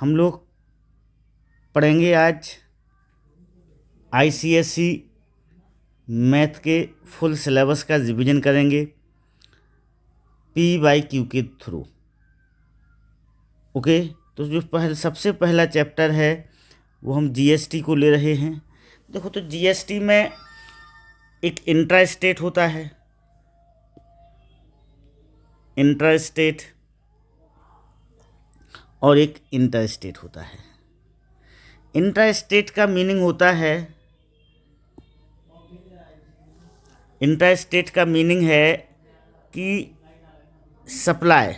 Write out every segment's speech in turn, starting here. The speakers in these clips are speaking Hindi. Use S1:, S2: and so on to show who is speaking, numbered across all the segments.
S1: हम लोग पढ़ेंगे आज आईसीएसई मैथ के फुल सिलेबस का रिवीजन करेंगे PYQ के थ्रू। ओके, तो जो सबसे पहला चैप्टर है वो हम जीएसटी को ले रहे हैं। देखो, तो जीएसटी में एक इंट्रा स्टेट होता है, इंट्रा स्टेट, और एक इंटर स्टेट होता है। इंट्रा स्टेट का मीनिंग होता है, इंट्रा स्टेट का मीनिंग है कि सप्लाई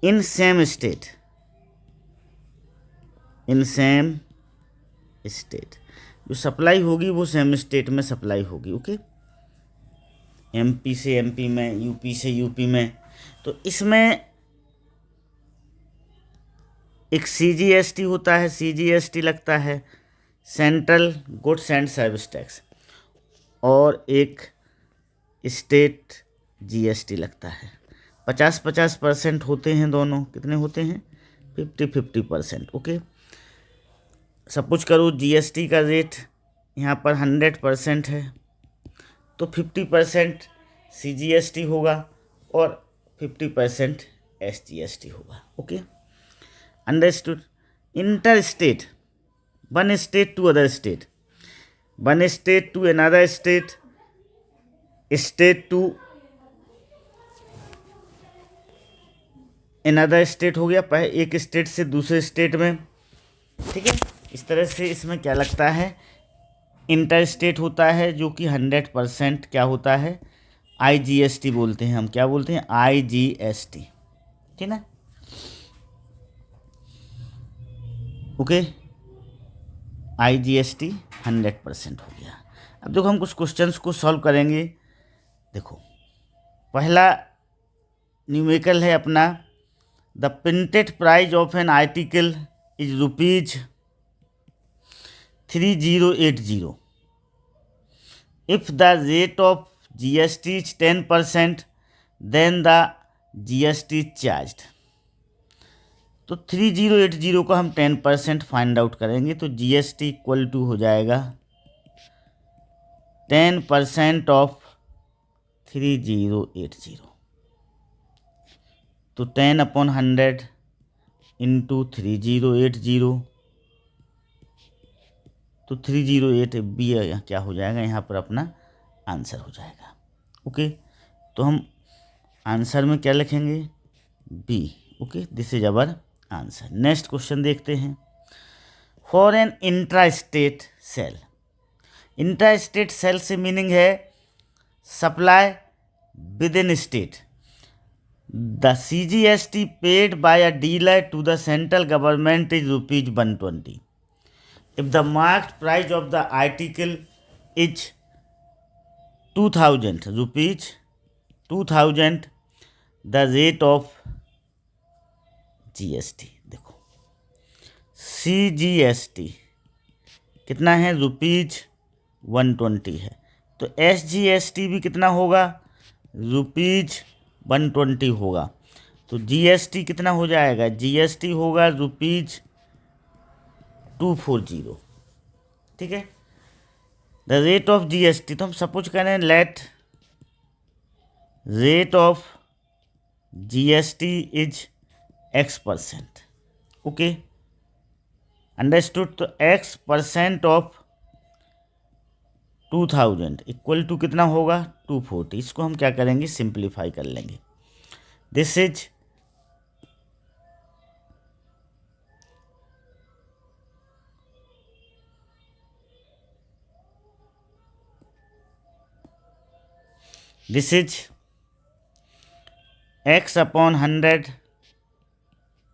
S1: इन सेम स्टेट, जो सप्लाई होगी वो सेम स्टेट में सप्लाई होगी। ओके, एमपी से एमपी में, यूपी से यूपी में। तो इसमें एक सीजीएसटी होता है, सीजीएसटी लगता है, central goods and service tax, और एक स्टेट जीएसटी लगता है। 50-50% होते हैं दोनों। कितने होते हैं? 50-50%। ओके, सपोज करो जीएसटी का रेट यहाँ पर 100% है, तो 50% सीजीएसटी होगा और 50% एसजीएसटी होगा। Okay, understood. Inter state, one state to other state, one state to another state, state to another state हो गया, एक स्टेट से दूसरे स्टेट में। ठीक है, इस तरह से इसमें क्या लगता है, इंटर स्टेट होता है जो कि 100% क्या होता है, आईजीएसटी बोलते हैं हम। क्या बोलते हैं? आईजीएसटी। ठीक है, ओके, आईजीएसटी 100% हो गया। अब देखो, हम कुछ क्वेश्चंस को सॉल्व करेंगे। देखो, पहला न्यूमेरिकल है अपना, the printed price of an article is ₹3080 if the rate of GST is 10%, then the GST is charged। तो 3080 को हम 10% फाइंड आउट करेंगे, तो GST इक्वल टू हो जाएगा 10% ऑफ 3080, तो 10/100 इंटू 3080, तो 308 बी क्या हो जाएगा, यहाँ पर अपना आंसर हो जाएगा। ओके, तो हम आंसर में क्या लिखेंगे? B. Okay, this is our answer. Next question देखते हैं। For an intra state sale, intra state sale से मीनिंग है supply within state, the CGST paid by a dealer to the central government is ₹120। If the marked price of the article is 2000 rupees, 2000, the rate of GST, देखो CGST कितना है? ₹120 है, तो SGST भी कितना होगा? ₹120 होगा। तो GST कितना हो जाएगा? GST होगा ₹240। ठीक है, द रेट ऑफ जीएसटी, तो हम सपोज करें let rate of GST is X%। Okay, understood. तो X% ऑफ 2000 इक्वल टू कितना होगा? 240। इसको हम क्या करेंगे? सिंप्लीफाई कर लेंगे। This is X/100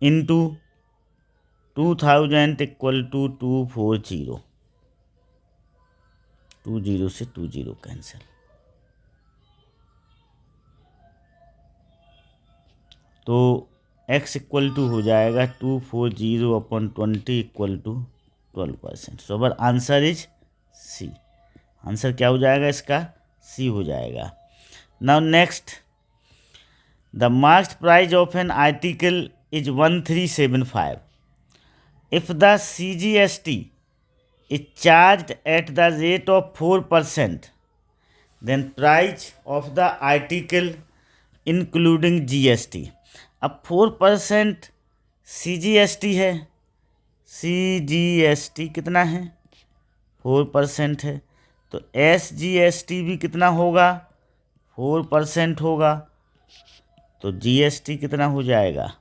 S1: into 2000 equal to 240। 20 से 20 कैंसिल, तो x इक्वल टू हो जाएगा 240/20 equal to 12%। So our answer is C. Answer क्या हो जाएगा इसका? सी हो जाएगा। Now next, The marked price of an article is 1375. If the CGST is charged at the rate of 4%, then price of the article including GST. अब 4% CGST है, CGST कितना है? 4% है, तो SGST भी कितना होगा? 4% होगा, तो GST कितना हो जाएगा?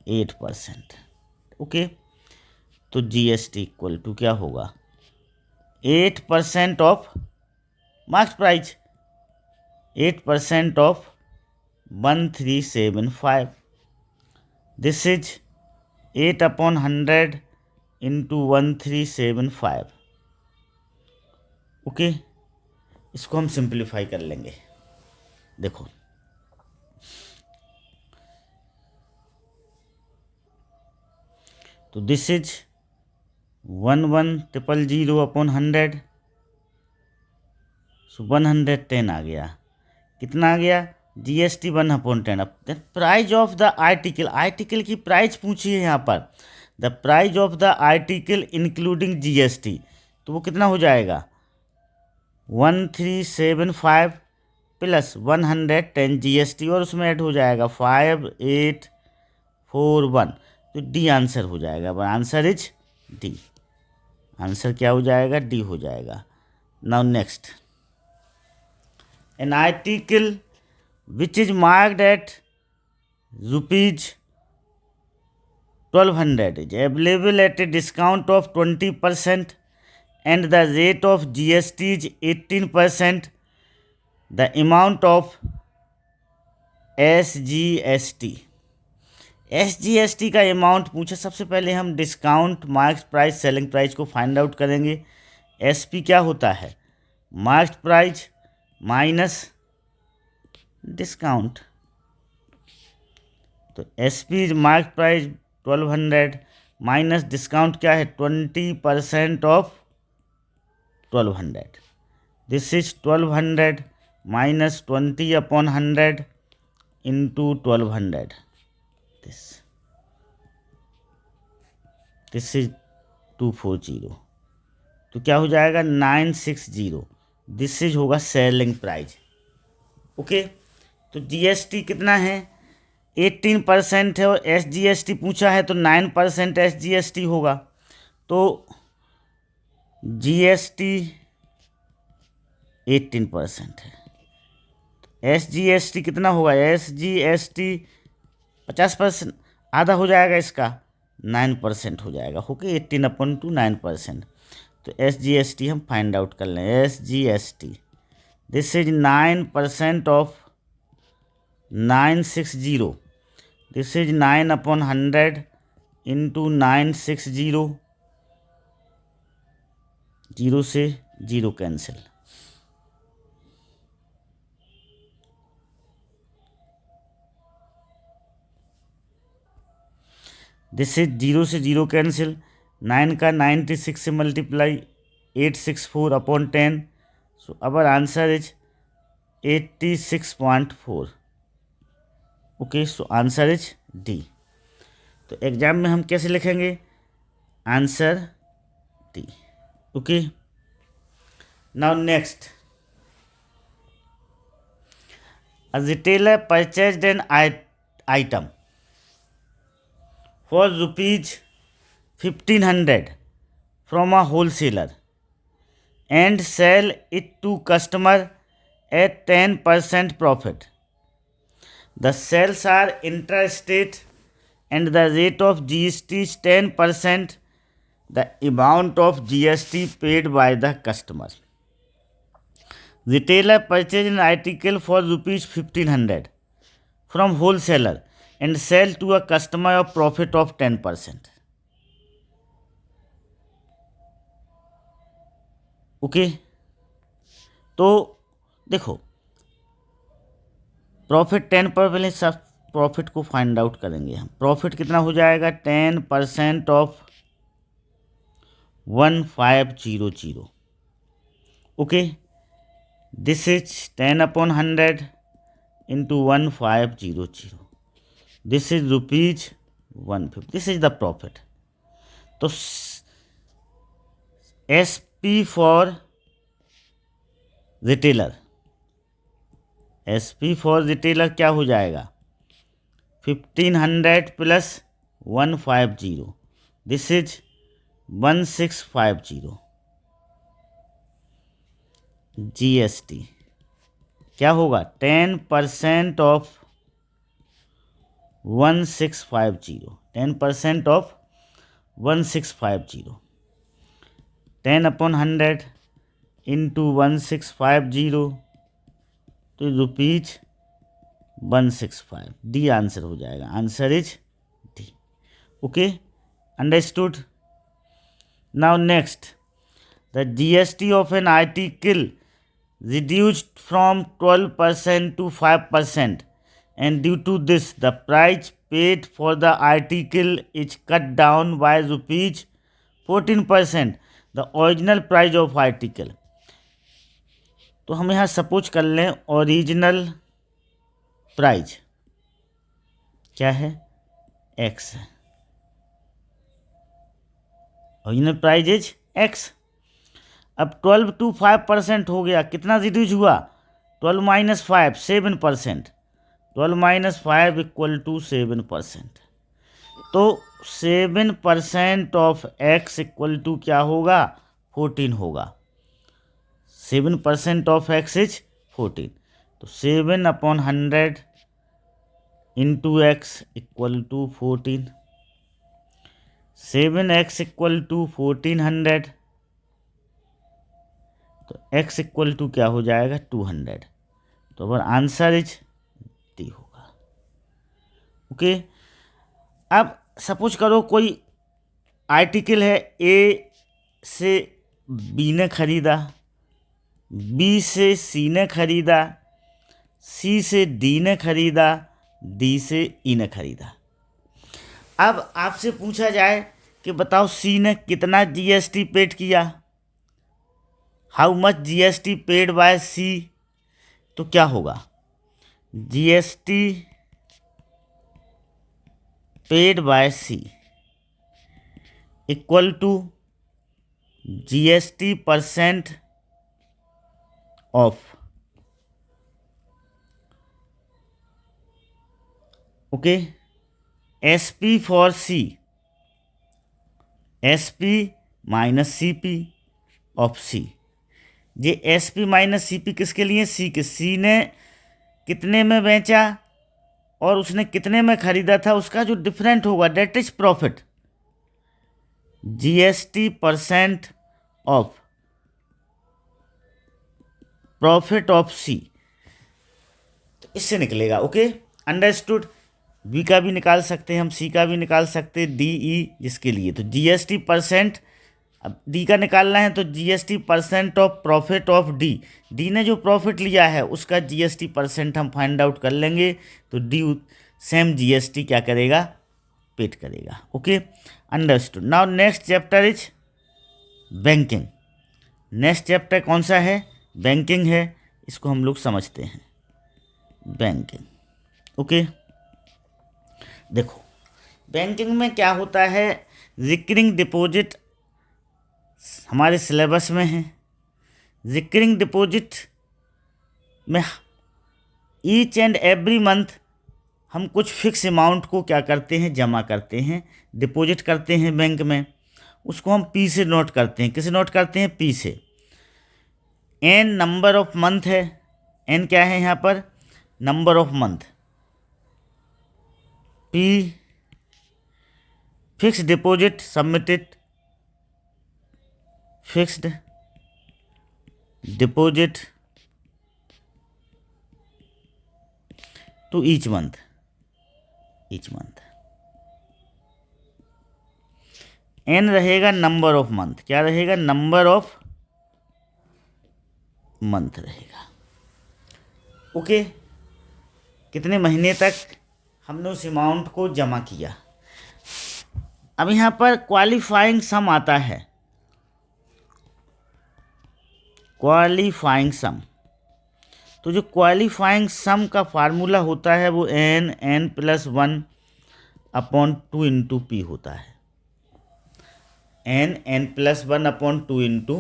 S1: 8%। ओके, तो GST इक्वल टू क्या होगा? 8% of marks price, 8% of 1375. This is 8/100 into 1375. Okay, इसको हम सिंप्लीफाई कर लेंगे। देखो, तो दिस इज 11,000/100, सो 110 आ गया। कितना आ गया? GST 1/10। अब price of the article, article की प्राइस पूछी है यहाँ पर, the price of the article including GST, तो वो कितना हो जाएगा? 1375 प्लस 110 GST, और उसमें ऐड हो जाएगा 5841, तो डी आंसर हो जाएगा। अब आंसर इज डी। आंसर क्या हो जाएगा? डी हो जाएगा। Now next, an article which is marked at rupees 1200 is available at a discount of 20% and the rate of GST is 18%. The amount of SGST, SGST का अमाउंट पूछे। सबसे पहले हम discount, marks price, selling price को फाइंड आउट करेंगे। SP क्या होता है? मार्क्स प्राइस माइनस डिस्काउंट, तो SP is mark price 1200 minus discount क्या है? 20% of 1200। This is 1200 minus 20/100 into 1200। This is 240, तो क्या हो जाएगा? 960। दिस इज होगा सेलिंग प्राइस। ओके, तो GST कितना है? 18% है, और SGST पूछा है तो 9% SGST होगा, तो GST 18% है। SGST कितना होगा? SGST 50%, आधा हो जाएगा इसका, 9% हो जाएगा। ओके, 18/9%, तो SGST हम फाइंड आउट कर लें। SGST, this is 9% of 960, this is 9/100 into 960, 0 से 0 कैंसिल, दिस इज 0 से 0 कैंसिल, 9 का 96 से multiply, 864/10, so our answer is 86.4। Okay, so answer is D. तो एग्जाम में हम कैसे लिखेंगे? Answer D. Okay, now next, a retailer purchased an item for rupees 1500 from a wholesaler and sell it to customer at 10% profit. The sales are interstate and the rate of GST is 10%. The amount of GST paid by the customer. Retailer purchased an article for rupees 1500 from wholesaler and sell to a customer of profit of 10%. Okay, तो देखो, प्रॉफिट 10 पर, पहले सब प्रॉफिट को फाइंड आउट करेंगे हम। प्रॉफिट कितना हो जाएगा? 10% of 1500। Okay, this is 10/100 into 1500. This is rupees 150. This is the profit. तो SP for retailer, SP for retailer क्या हो जाएगा 1500 प्लस 150, दिस इज 1650. GST क्या होगा 10% ऑफ 1650, 10% ऑफ 1650, 10/100 इंटू 1650 तो रुपीज 165. डी आंसर हो जाएगा. Answer is D. Okay, understood. Now next, the GST of an article reduced from 12% to 5%, and due to this the price paid for the article is cut down by rupees 14%, the original price of article. तो हम यहाँ सपोज कर लें ओरिजिनल प्राइस क्या है x है, ओरिजिनल प्राइस इज x. अब 12 to 5% हो गया, कितना रिड्यूज हुआ 12 - 5 7%, 12 - 5 = 7%. तो 7% ऑफ x = क्या होगा 14 होगा. 7% ऑफ x इज 14. तो 7/100 इंटू x = 14. 7x = 1400, तो x = क्या हो जाएगा 200. तो अब आंसर इज डी होगा. ओके, अब सपोज करो कोई आर्टिकल है, ए से बी ने खरीदा, बी से सी ने खरीदा, सी से डी ने खरीदा, डी से ई ने खरीदा. अब आपसे पूछा जाए कि बताओ सी ने कितना GST पेड किया, how much GST paid by C. तो क्या होगा GST paid by C equal to GST% of. Okay, SP for C, SP - CP of C. ये SP - CP किसके लिए, सी के. सी ने कितने में बेचा और उसने कितने में खरीदा था, उसका जो डिफरेंट होगा that is profit. GST% of profit of C. तो इससे निकलेगा. Okay, understood. बी का भी निकाल सकते हैं हम, सी का भी निकाल सकते हैं, DE जिसके लिए. तो GST%, अब डी का निकालना है तो GST% of profit of D. D ने जो प्रॉफिट लिया है उसका GST% हम फाइंड आउट कर लेंगे. तो डी सेम GST क्या करेगा पेड करेगा. Okay, understood. Now next chapter is banking. Next chapter कौन सा है, बैंकिंग है. इसको हम लोग समझते हैं बैंकिंग. ओके, देखो बैंकिंग में क्या होता है, रिकरिंग डिपॉजिट हमारे सिलेबस में है. रिकरिंग डिपॉजिट में ईच एंड एवरी मंथ हम कुछ फिक्स अमाउंट को क्या करते हैं जमा करते हैं, डिपॉजिट करते हैं बैंक में. उसको हम P से नोट करते हैं. किसे नोट करते हैं, P से. N नंबर ऑफ मंथ है, N क्या है यहाँ पर number of month. P fix deposit submitted, fixed deposit to each month. N रहेगा नंबर ऑफ मंथ. क्या रहेगा, नंबर ऑफ मंथ रहेगा. ओके, कितने महीने तक हमने उस अमाउंट को जमा किया. अब यहाँ पर क्वालिफाइंग सम आता है. क्वालिफाइंग सम तो जो क्वालिफाइंग सम का फार्मूला होता है वो n+1/2 इंटू पी होता है, n+1/2 इंटू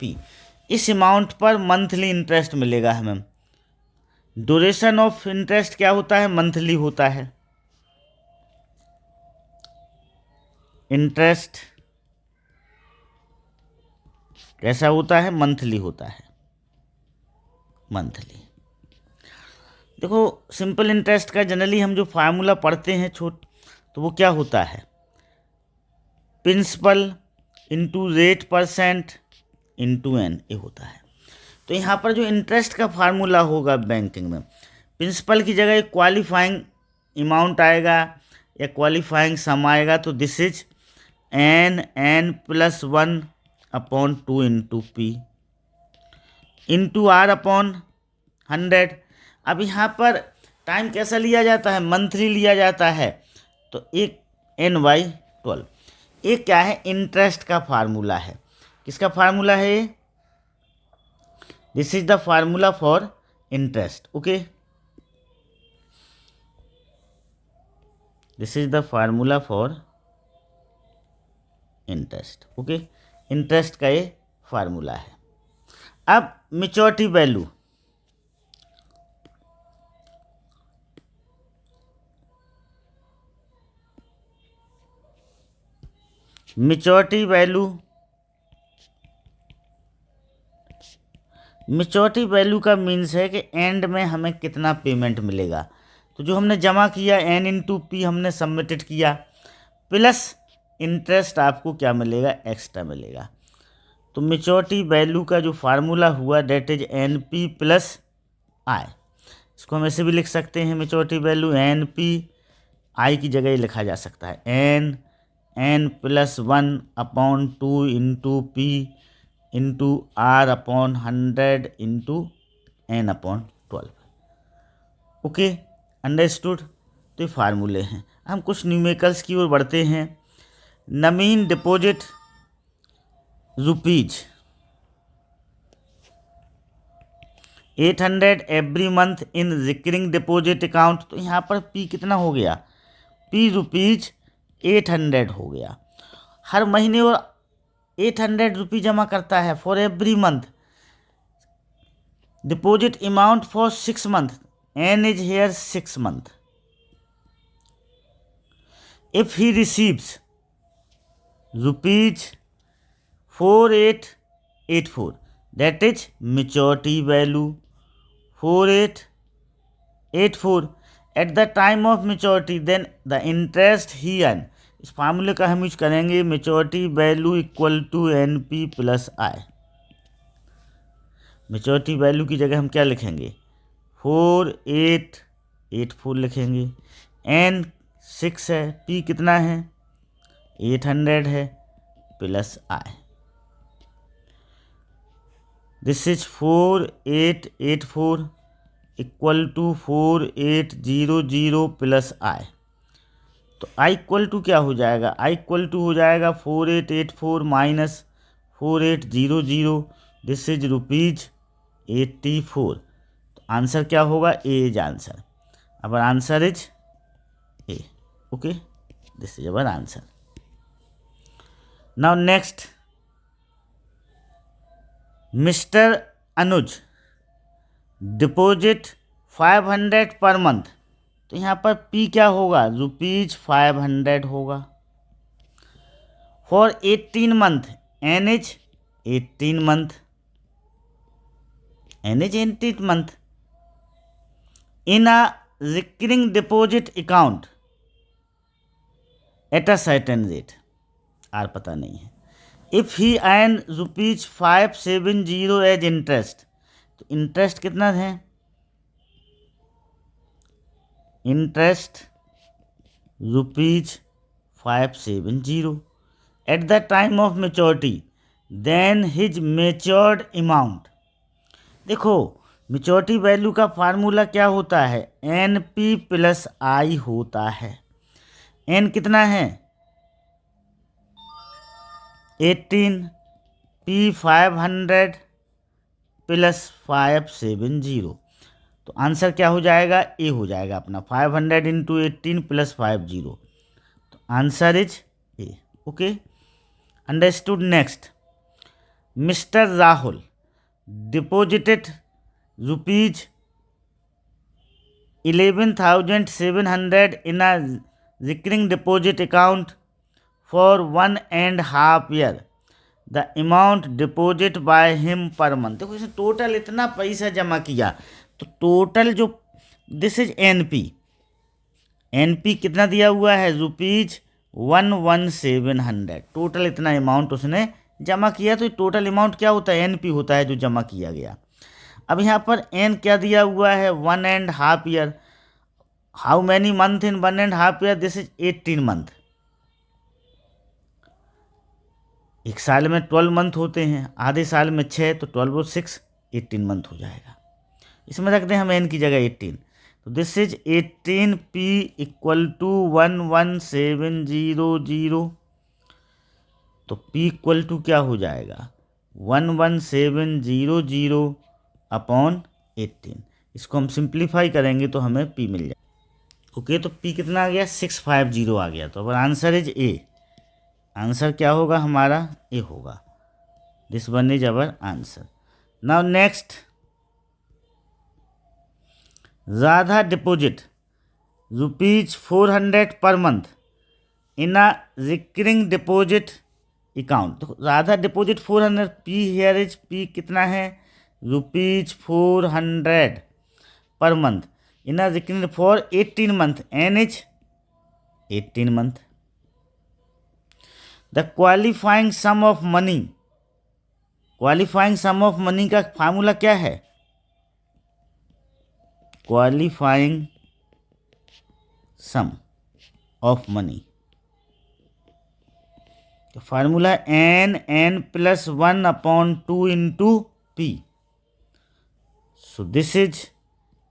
S1: पी। इस अमाउंट पर मंथली इंटरेस्ट मिलेगा हमें। ड्यूरेशन ऑफ इंटरेस्ट क्या होता है? मंथली होता है। इंटरेस्ट कैसा होता है? मंथली होता है, मंथली। देखो सिंपल इंटरेस्ट का जनरली हम जो फार्मूला पढ़ते हैं तो वो क्या होता है? Principal into rate percent into N, ये होता है। तो यहाँ पर जो इंटरेस्ट का फार्मूला होगा बैंकिंग में, प्रिंसिपल की जगह एक क्वालिफाइंग अमाउंट आएगा या क्वालिफाइंग सम आएगा, तो this is n+1/2 into P into R upon 100। अब यहाँ पर टाइम कैसा लिया जाता है? मंथली लिया जाता है, तो एक n/12। ये क्या है? इंटरेस्ट का फार्मूला है। किसका फार्मूला है? This is the formula for interest. Okay, this is the formula for interest. Okay, interest का ये फार्मूला है। अब मैच्योरिटी वैल्यू, मैच्योरिटी वैल्यू का मीन्स है कि एंड में हमें कितना पेमेंट मिलेगा। तो जो हमने जमा किया n इंटू पी हमने सबमिटेड किया, प्लस इंटरेस्ट आपको क्या मिलेगा? एक्स्ट्रा मिलेगा। तो मैच्योरिटी वैल्यू का जो फार्मूला हुआ डेट इज NP प्लस आई। इसको हम ऐसे भी लिख सकते हैं, मैच्योरिटी वैल्यू NP, आई की जगह लिखा जा सकता है n+1/2 into P into R upon 100 into n/12। Okay, understood. तो ये फार्मूले हैं। हम कुछ न्यूमेरिकल्स की ओर बढ़ते हैं। नमीन deposit rupees 800 every month in recurring deposit account. तो यहाँ पर पी कितना हो गया? पी रुपीज 800 हो गया। हर महीने और 800 रुपये जमा करता है for every month. Deposit amount for 6 month, N is here 6 month. If he receives rupees 4884, that is maturity value 4884 at the time of maturity, then the interest he earn। इस फार्मूले का हम यूज करेंगे maturity value equal to NP plus I. Maturity value की जगह हम क्या लिखेंगे? 4884 लिखेंगे। N 6 है, P कितना है? 800 है, plus i. This is 4884 equal to 4800 plus i. तो आई इक्वल टू क्या हो जाएगा? आई इक्वल टू हो जाएगा 4884 माइनस 4800, दिस इज रुपीज 84। तो आंसर क्या होगा? A is answer. Our answer is A. Okay, this is our answer. Now next, mister Anuj deposit 500 per month. तो यहाँ पर पी क्या होगा? रुपीज 500 होगा for 18 month, N is 18 month, N is 18 month in a recurring deposit account at a certain rate, R पता नहीं है। If he earn rupees 570 as interest, तो इंटरेस्ट कितना है? Interest rupees 570 at the time of maturity, then his matured amount. देखो मेच्योरिटी वैल्यू का फार्मूला क्या होता है? NP प्लस आई होता है। एन कितना है? 18, P 500 प्लस 570। तो आंसर क्या हो जाएगा, ए हो जाएगा अपना, 500 इंटू 18 प्लस 50। तो answer is A. Okay, understood. Next, mister Rahul deposited rupees 11,700 in a recurring deposit account for 1.5 year. The amount deposit by him per month। देखो इसने टोटल इतना पैसा जमा किया, तो टोटल जो दिस इज एनपी, एनपी कितना दिया हुआ है, ₹11,700। टोटल इतना अमाउंट उसने जमा किया, तो टोटल अमाउंट क्या होता है, एनपी होता है जो जमा किया गया। अब यहाँ पर एन क्या दिया हुआ है, 1.5 year. How many month in 1.5 year, this is 18 month. एक साल में 12 मंथ होते हैं, आधे साल में 6, तो 12 और 6 18 मंथ हो जाएगा। इसमें रखते हैं हम एन की जगह 18, तो this is 18p equal to 11,700। तो p इक्वल टू क्या हो जाएगा, 11,700 अपॉन 18। इसको हम सिंप्लीफाई करेंगे तो हमें p मिल जाएगा। ओके, तो p कितना आ गया, 650 आ गया। तो अब आंसर इज ए। आंसर क्या होगा हमारा, ए होगा। This one is our answer. Now next, Radha deposit ₹400 per month in a recurring deposit account. तो Radha deposit 400, P here is, P कितना है, ₹400 per month in a recurring for 18 month, N is 18 month. The qualifying sum of money, qualifying sum of money का फार्मूला क्या है, क्वालिफाइंग सम ऑफ मनी, तो formula n plus 1 upon 2 into P. So this is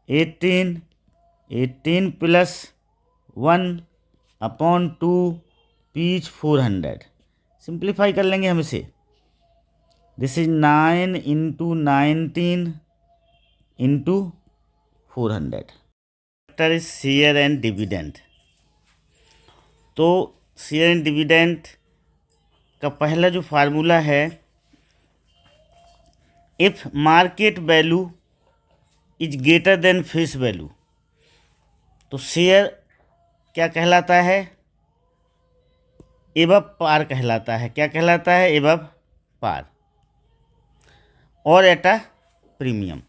S1: 18 plus 1 upon 2, P is 400। Simplify कर लेंगे हम इसे, this is 9 into 19 into 400। Chapter is share and dividend. तो शेयर एंड डिविडेंड का पहला जो फार्मूला है, if market value is greater than face value, तो शेयर क्या कहलाता है, एबव पार कहलाता है। क्या कहलाता है, एबव पार। और at a premium,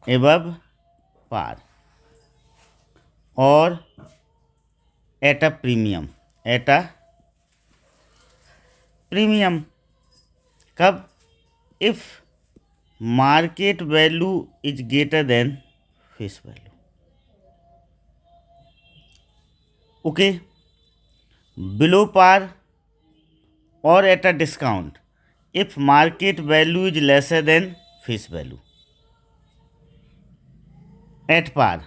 S1: above par और at a premium, at a premium. कब, if market value is greater than face value. Okay, below par और at a discount if market value is lesser than face value. At par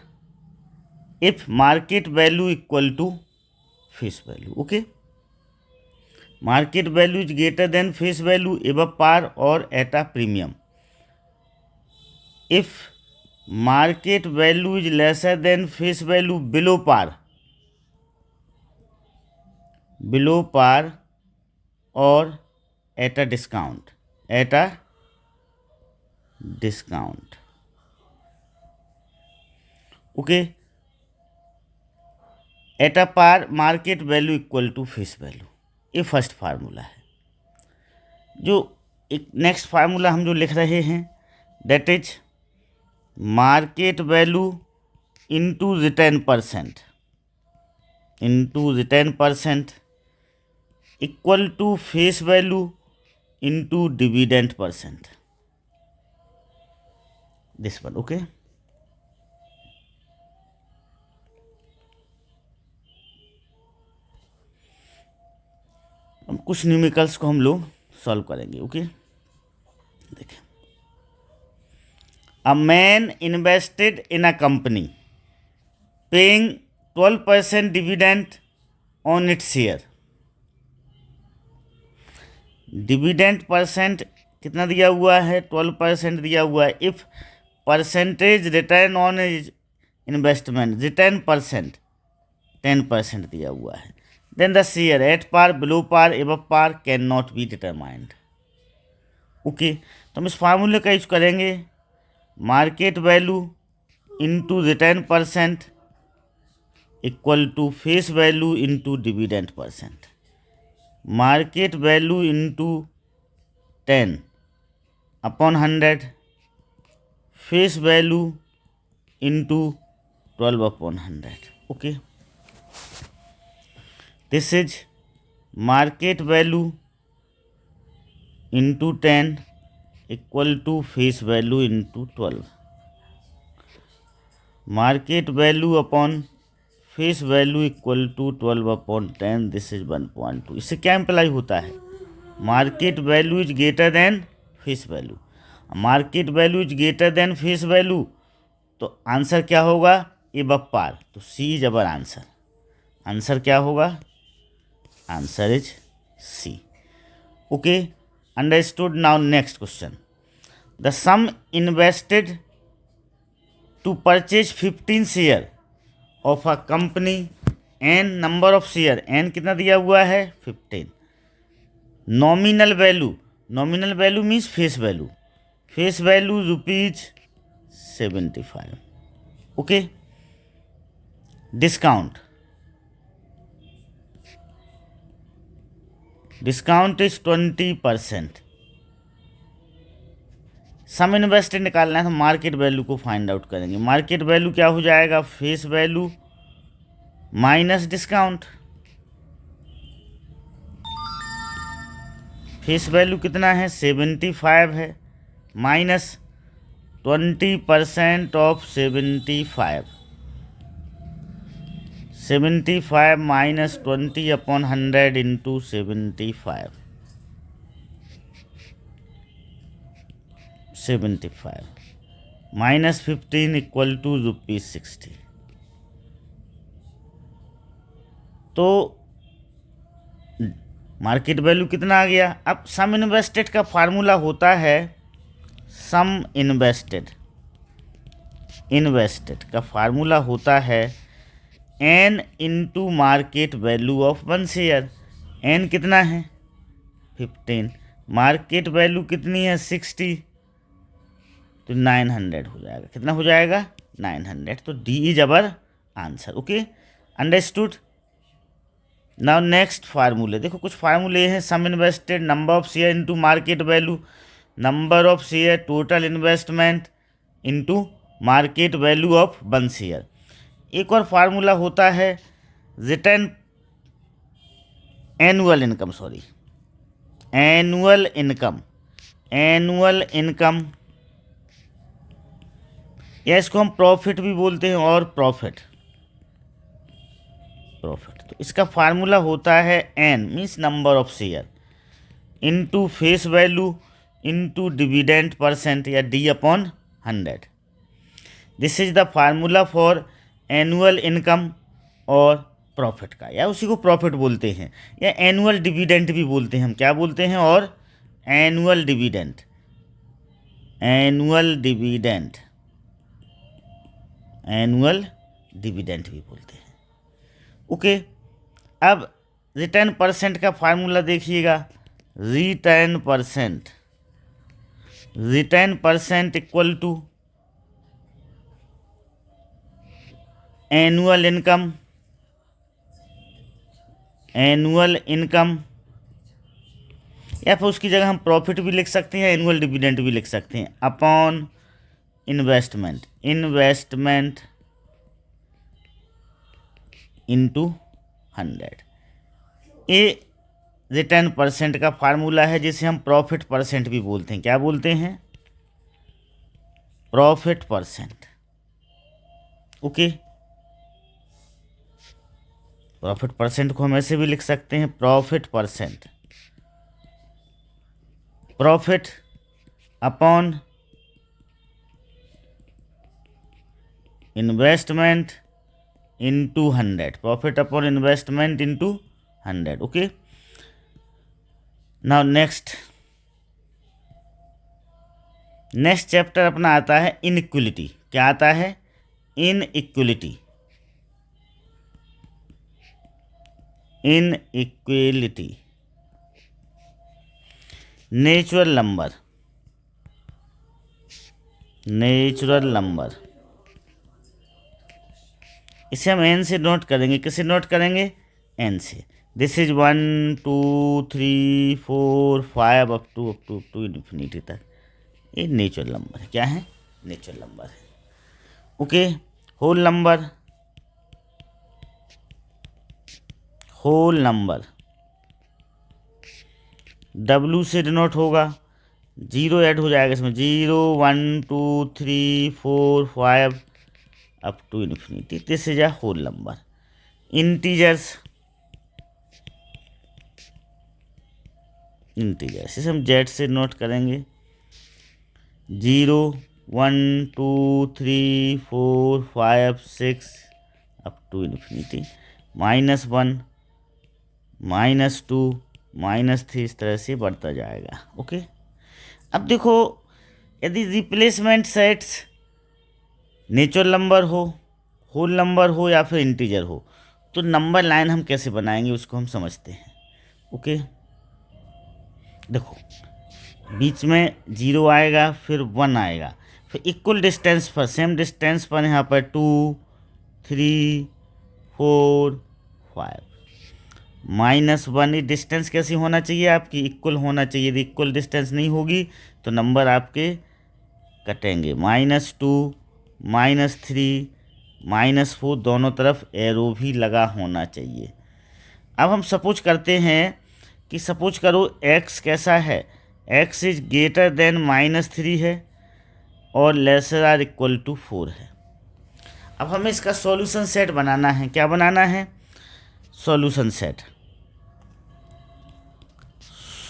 S1: if market value equal to face value. Okay, market value is greater than face value, above par और at a premium. If market value is lesser than face value, below par, below par और at a discount, at a discount. Okay, at a par, market value equal to face value. ये फर्स्ट फार्मूला है। जो एक नेक्स्ट फार्मूला हम जो लिख रहे हैं, that is market value into return percent, into return percent equal to face value into dividend percent, this one. Okay, हम कुछ न्यूमेरिकल्स को हम लोग सॉल्व करेंगे। ओके, देखिए, a man invested in a company paying 12% dividend on its share. Dividend percent कितना दिया हुआ है, 12% दिया हुआ है। If percentage return on investment, return percent 10% दिया हुआ है। Then the share at par, below par, above par can not be determined. Okay, तो हम इस फार्मूले का यूज करेंगे, market value into return percent equal to face value into dividend percent. Market value into 10 upon 100, face value into 12 upon 100। Okay, this is market value into 10 equal to face value into 12। Market value upon face value equal to 12 upon 10, this is 1.2। इससे क्या इम्प्लाई होता है, market value is greater than face value. Market value is greater than face value, तो आंसर क्या होगा, एबव पार, तो C is our answer. Answer क्या होगा, answer is C. Okay, understood. Now next question, the sum invested to purchase 15 share of a company N number of share, N कितना दिया हुआ है 15। Nominal value, nominal value means face value, face value ₹75। Okay, discount, discount is 20%। Sum invested निकालना है तो मार्केट वैल्यू को फाइंड आउट करेंगे। मार्केट वैल्यू क्या हो जाएगा, face value minus discount. Face value कितना है 75 है, minus 20% of 75, 75 minus 20 upon 100 into 75, 75 minus 15 equal to ₹60। तो मार्केट वैल्यू कितना आ गया। अब सम इन्वेस्टेड का फार्मूला होता है, सम इन्वेस्टेड, इन्वेस्टेड का फार्मूला होता है N into market value of one share. N कितना है 15, मार्केट वैल्यू कितनी है 60, तो 900 हो जाएगा। कितना हो जाएगा 900, तो D is our answer. Okay, understood. Now next फार्मूले, देखो कुछ फार्मूले हैं, sum invested, number of share into market value, number of share, total investment into market value of one share. एक और फार्मूला होता है return annual income, sorry annual income, annual income, या इसको हम प्रॉफिट भी बोलते हैं, और प्रॉफिट, प्रॉफिट। तो इसका फार्मूला होता है n means number of share into face value into dividend percent, या D upon 100। This is the formula for annual income और प्रॉफिट का, या उसी को प्रॉफिट बोलते हैं, या एनुअल डिविडेंड भी बोलते हैं। हम क्या बोलते हैं, और annual dividend, annual dividend, annual dividend भी बोलते हैं। ओके, अब रिटर्न परसेंट का फार्मूला देखिएगा, return percent, return percent equal to annual income, annual income, या फिर उसकी जगह हम प्रॉफिट भी लिख सकते हैं, एनुअल डिविडेंड भी लिख सकते हैं, अपॉन इन्वेस्टमेंट, इन्वेस्टमेंट इंटू 100। ये रिटर्न परसेंट का फार्मूला है, जिसे हम प्रॉफिट परसेंट भी बोलते हैं। क्या बोलते हैं, profit percent. Okay, profit percent को हम ऐसे भी लिख सकते हैं, profit percent, profit upon investment into 100, profit upon investment into 100। Okay, now next, next chapter अपना आता है इनइक्वलिटी। क्या आता है? Inequality. Inequality, natural number, natural number, इसे हम एन से नोट करेंगे। किसे नोट करेंगे? एन से। This is 1 2 3 4 5 up to infinity तक। ये नेचुरल नंबर है। क्या है? नेचुरल नंबर है। Okay. Whole number, whole number W से डिनोट होगा, जीरो ऐड हो जाएगा इसमें, 0 1 2 3 4 5 up to infinity. This is a whole number. Integers, integers इसे हम जेड से नोट करेंगे, 0 1 2 3 4 5 6 अप टू इन्फिनिटी, -1 -2 -3, इस तरह से बढ़ता जाएगा। ओके। अब देखो, यदि रिप्लेसमेंट सेट्स नेचुरल नंबर हो, होल नंबर हो या फिर इंटीजर हो, तो नंबर लाइन हम कैसे बनाएंगे उसको हम समझते हैं। ओके। देखो, बीच में 0 आएगा, फिर 1 आएगा, फिर इक्वल डिस्टेंस पर, सेम डिस्टेंस पर यहाँ पर 2 3 4 5 -1। ये डिस्टेंस कैसी होना चाहिए आपकी? इक्वल होना चाहिए। यदि इक्वल डिस्टेंस नहीं होगी तो नंबर आपके कटेंगे। -2 -3 -4, दोनों तरफ एरो भी लगा होना चाहिए। अब हम सपोज करते हैं कि सपोज करो x कैसा है, x इज ग्रेटर देन -3 है और लेसर आर इक्वल टू 4 है। अब हमें इसका सॉल्यूशन सेट बनाना है। क्या बनाना है? सॉल्यूशन सेट,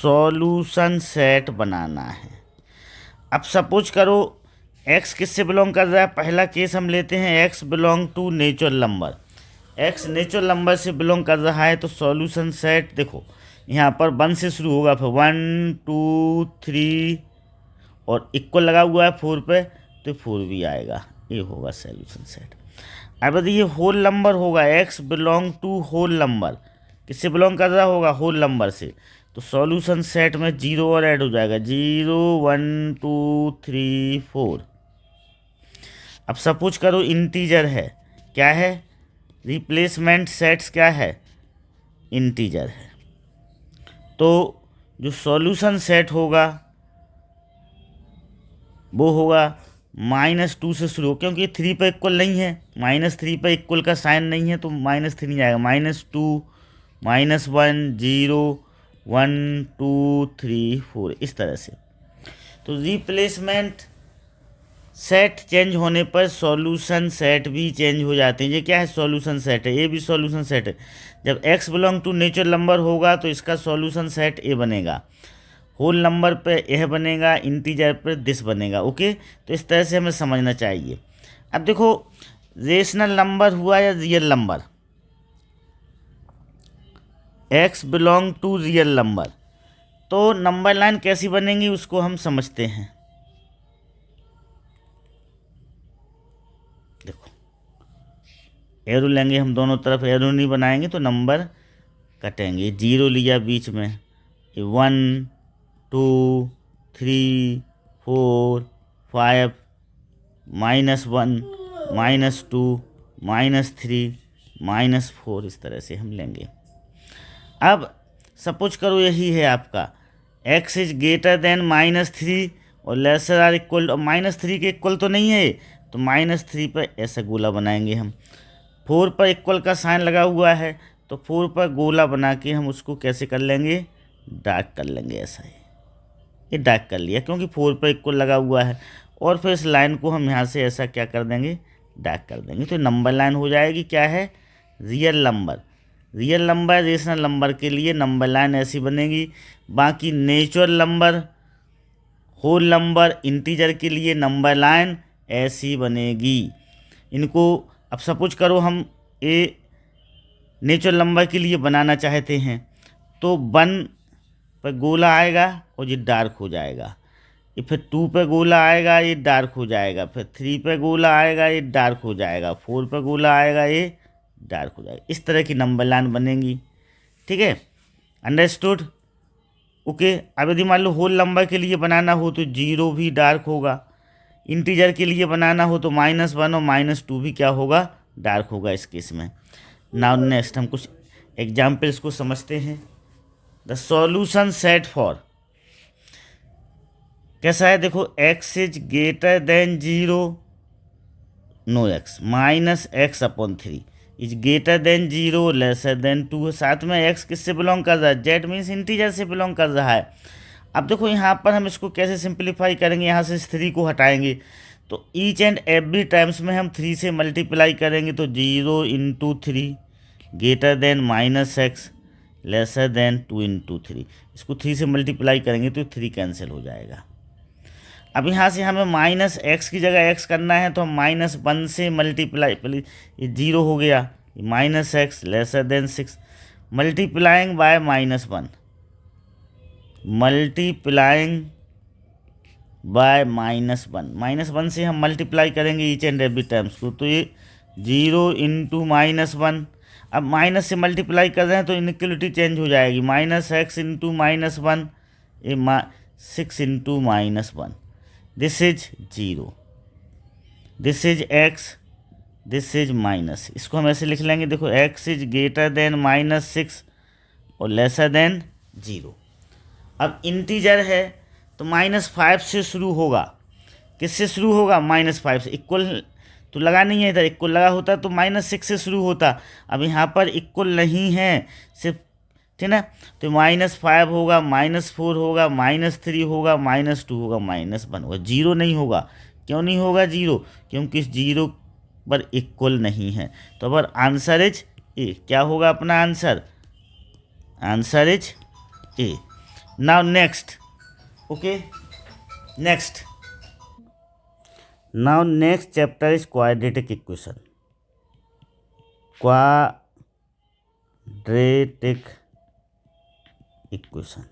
S1: सॉल्यूशन सेट बनाना है। अब सपोज करो x किससे बिलोंग कर रहा है? पहला केस हम लेते हैं, x belong to natural number. x natural number से बिलोंग कर रहा है तो सॉल्यूशन सेट देखो, यहाँ पर 1 से शुरू होगा, फिर 1 2 3 और इक्वल लगा हुआ है 4 पे, तो 4 भी आएगा। ये होगा सॉल्यूशन सेट। अब यदि ये होल नंबर होगा, x belong to whole number, किससे बिलोंग कर रहा होगा? होल नंबर से, तो सॉल्यूशन सेट में 0 और ऐड हो जाएगा, 0 1 2 3 4। अब सपोज करो इंटीजर है। क्या है? रिप्लेसमेंट सेट्स क्या है? इंटीजर है। तो जो सॉल्यूशन सेट होगा वो होगा -2 से शुरू, क्योंकि 3 पर इक्वल नहीं है, -3 पर इक्वल का साइन नहीं है, तो -3 नहीं आएगा। -2 -1 0 1 2 3 4, इस तरह से। तो रिप्लेसमेंट सेट चेंज होने पर सॉल्यूशन सेट भी चेंज हो जाते हैं। ये क्या है? सॉल्यूशन सेट है। ये भी सॉल्यूशन सेट है। जब x belong to natural number होगा तो इसका सॉल्यूशन सेट ए बनेगा, होल नंबर पे यह बनेगा, इंटीजर पे दिस बनेगा। ओके। तो इस तरह से हमें समझना चाहिए। अब देखो, रेशनल नंबर हुआ या real number, x belong to real number, तो नंबर लाइन कैसी बनेगी उसको हम समझते हैं। देखो, एरो लेंगे हम, दोनों तरफ एरो नहीं बनाएंगे तो नंबर कटेंगे। 0 लिया बीच में, 1 2 3 4 5 -1 -2 -3 -4, इस तरह से हम लेंगे। अब सपोज करो यही है आपका, x इज ग्रेटर देन -3 और लेसर आर इक्वल, -3 के इक्वल तो नहीं है, तो -3 पर ऐसा गोला बनाएंगे हम। 4 पर इक्वल का साइन लगा हुआ है, तो 4 पर गोला बना के हम उसको कैसे कर लेंगे? डार्क कर लेंगे। ऐसा ही ये डार्क कर लिया क्योंकि 4 पर इक्वल लगा हुआ है, और फिर इस लाइन को हम यहाँ से ऐसा क्या कर देंगे? डार्क कर देंगे। तो नंबर लाइन हो जाएगी क्या है? Real number. Real number rational number के लिए नंबर लाइन ऐसी बनेगी। बाकी natural number, whole number, integer के लिए नंबर लाइन ऐसी बनेगी। इनको अब सपोज करो हम ए नेचुरल नंबर के लिए बनाना चाहते हैं, तो 1 पर गोला आएगा और ये डार्क हो जाएगा। ये फिर 2 पे गोला आएगा ये डार्क हो जाएगा, फिर 3 पे गोला आएगा ये डार्क हो जाएगा, 4 पे गोला आएगा ये डार्क हो जाएगा। इस तरह की नंबर लाइन बनेंगी। ठीक है, अंडरस्टूड। ओके, अब यदि मान लो होल नंबर के लिए बनाना हो तो 0 भी डार्क होगा, इंटीजर के लिए बनाना हो तो -1 और -2 भी क्या होगा, डार्क होगा इस केस में। नाउ नेक्स्ट हम कुछ एग्जाम्पल्स को समझते हैं। द सॉल्यूशन सेट फॉर, कैसा है देखो, x is greater than 0, no x, -x/3 is greater than 0 lesser than 2। साथ में x किससे बिलोंग कर रहा है, z मीन्स इंटीजर से बिलोंग कर रहा है। अब देखो यहाँ पर हम इसको कैसे सिंप्लीफाई करेंगे, यहाँ से इस 3 को हटाएंगे तो ईच एंड एवरी टाइम्स में हम 3 से मल्टीप्लाई करेंगे तो 0 × 3 greater than -x laser than 2 × 3। इसको 3 से मल्टीप्लाई करेंगे तो 3 कैंसिल हो जाएगा। अब यहाँ से हमें -x की जगह x करना है तो हम -1 से मल्टीप्लाई, ये 0 हो गया, -x lesser than 6 multiplying by -1, multiplying by -1 से हम मल्टीप्लाई करेंगे ईच एंड एवरी टाइम्स को, तो ये 0 × -1। अब माइनस से मल्टीप्लाई कर रहे हैं तो इनइक्वलिटी चेंज हो जाएगी, -x × -1 ये 6 × -1, this is 0, this is x, this is minus. इसको हम ऐसे लिख लेंगे, देखो x इज ग्रेटर देन -6 और लेसर देन 0। अब इंटीजर है तो -5 से शुरू होगा, किससे शुरू होगा, -5 से। इक्वल तो लगा नहीं है इधर, इक्वल लगा होता तो -6 से शुरू होता। अब यहाँ पर इक्वल नहीं है सिर्फ, ठीक ना, तो -5 होगा, -4 होगा, -3 होगा, -2 होगा, -1 होगा, 0 नहीं होगा। क्यों नहीं होगा 0, क्योंकि 0 पर इक्वल नहीं है। तो अब आंसर इज ए, क्या होगा अपना answer, answer is A. Now next, okay next, now next chapter is quadratic equation, quadratic equation,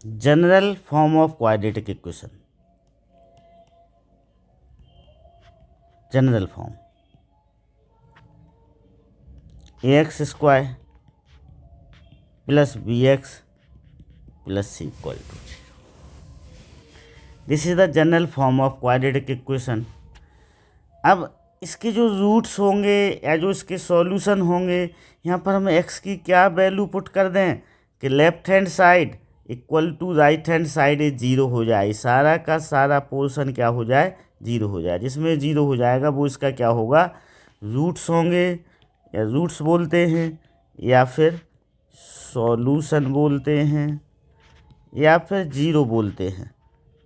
S1: general form of quadratic equation, general form ax² + bx + c = 0। This is the general form of quadratic equation. अब इसके जो रूट्स होंगे या जो इसके सॉल्यूशन होंगे, यहाँ पर हम x की क्या वैल्यू पुट कर दें कि left hand side equal to right hand side 0 हो जाए, सारा का सारा पोर्शन क्या हो जाए, 0 हो जाए। जिसमें 0 हो जाएगा वो इसका क्या होगा, रूट्स होंगे, या रूट्स बोलते हैं, या फिर सॉल्यूशन बोलते हैं, या फिर 0 बोलते हैं,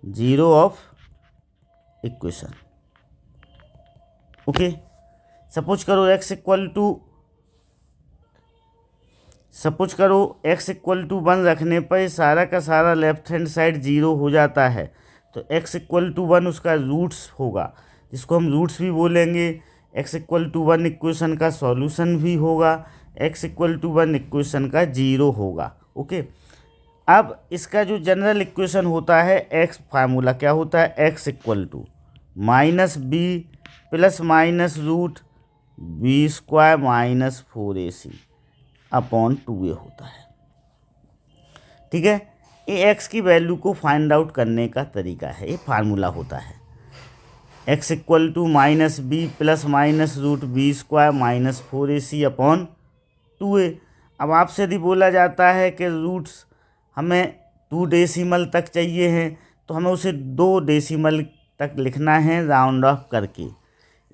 S1: 0 ऑफ इक्वेशन। ओके, सपोज करो x इक्वल टू 1 रखने पर सारा का सारा लेफ्ट हैंड साइड 0 हो जाता है। तो x इक्वल टू 1 उसका रूट्स होगा, जिसको हम रूट्स भी बोलेंगे। x इक्वल टू 1 इक्वेशन का सॉल्यूशन भी होगा, x इक्वल टू 1 इक्वेशन का 0 होगा। ओके, अब इसका जो जनरल इक्वेशन होता है, x फार्मूला क्या होता है, x equal to -b + -√b² - 4ac upon 2a होता है। ठीक है, ये x की वैल्यू को फाइंड आउट करने का तरीका है, ये फार्मूला होता है। x equal to -b + -√b² - 4ac upon 2a। अब आपसे यदि बोला जाता है कि रूट्स हमें 2 डेसिमल तक चाहिए हैं, तो हमें उसे 2 डेसिमल तक लिखना है राउंड ऑफ करके,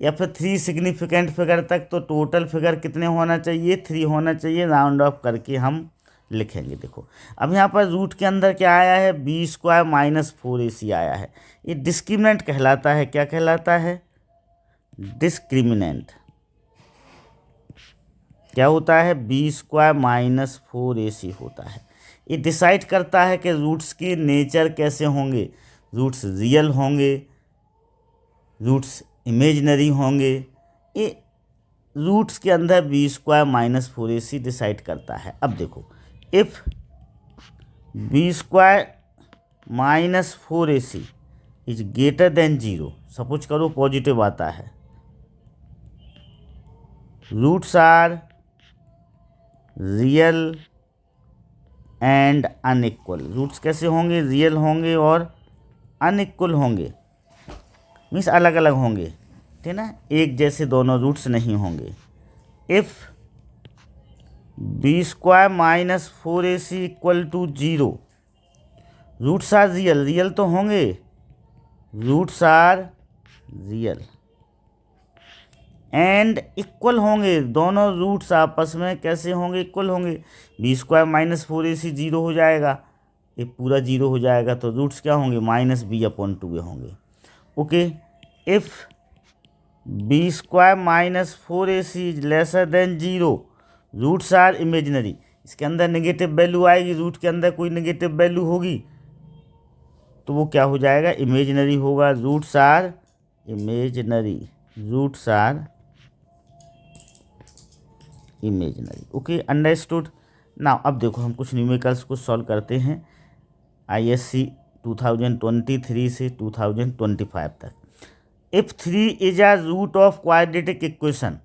S1: या फिर 3 सिग्निफिकेंट फिगर तक, तो टोटल फिगर कितने होना चाहिए, 3 होना चाहिए, राउंड ऑफ करके हम लिखेंगे। देखो अब यहाँ पर रूट के अंदर क्या आया है, b² - 4ac आया है। ये डिस्क्रिमिनेंट कहलाता है, क्या कहलाता है, डिस्क्रिमिनेंट। क्या होता है, b² - 4ac होता है। ये डिसाइड करता है कि रूट्स के नेचर कैसे होंगे, रूट्स रियल होंगे, रूट्स इमेजनरी होंगे। ये रूट्स के अंदर b² - 4ac डिसाइड करता है। अब देखो, if b square minus 4ac is greater than 0, suppose करो पॉजिटिव आता है, roots are real and unequal. Roots कैसे होंगे? रियल होंगे और अनइक्वल होंगे, मीन्स अलग अलग होंगे, ठीक है ना, एक जैसे दोनों रूट्स नहीं होंगे। If b square minus 4ac equal to 0, roots are real, real तो होंगे, roots are real and equal होंगे, दोनों रूट्स आपस में कैसे होंगे? इक्वल होंगे। बी स्क्वायर माइनस 4ac 0 हो जाएगा, ये पूरा 0 हो जाएगा, तो रूट्स क्या होंगे? माइनस बी अपॉन 2 होंगे। Okay, if b square minus 4ac is lesser than 0, roots are imaginary, इसके अंदर नेगेटिव वैल्यू आएगी, रूट के अंदर कोई नेगेटिव वैल्यू होगी तो वो क्या हो जाएगा? इमेजिनरी होगा। Roots are imaginary, roots are imaginary. Okay, understood. Now अब देखो हम कुछ न्यूमेरिकल्स को सॉल्व करते हैं ISC 2023 से 2025 तक। If 3 is a root of quadratic equation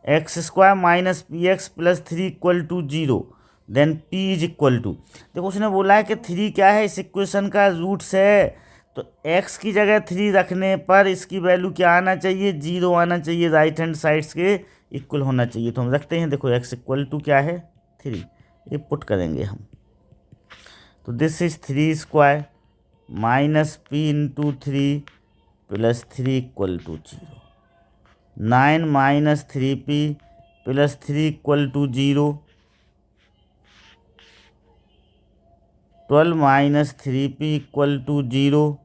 S1: x square minus p x plus 3 equal to 0, then p is equal to, देखो उसने बोला है कि 3 क्या है? इस इक्वेशन का रूट्स है, तो x की जगह 3 रखने पर इसकी वैल्यू क्या आना चाहिए? 0 आना चाहिए, राइट हैंड साइड्स के इक्वल होना चाहिए। तो हम रखते हैं, देखो x इक्वल टू क्या है? 3, ये पुट करेंगे हम, तो this is 3 square minus p into 3 plus 3 equal to 0, 9 minus 3p plus 3 equal to 0, 12 minus 3p equal to 0,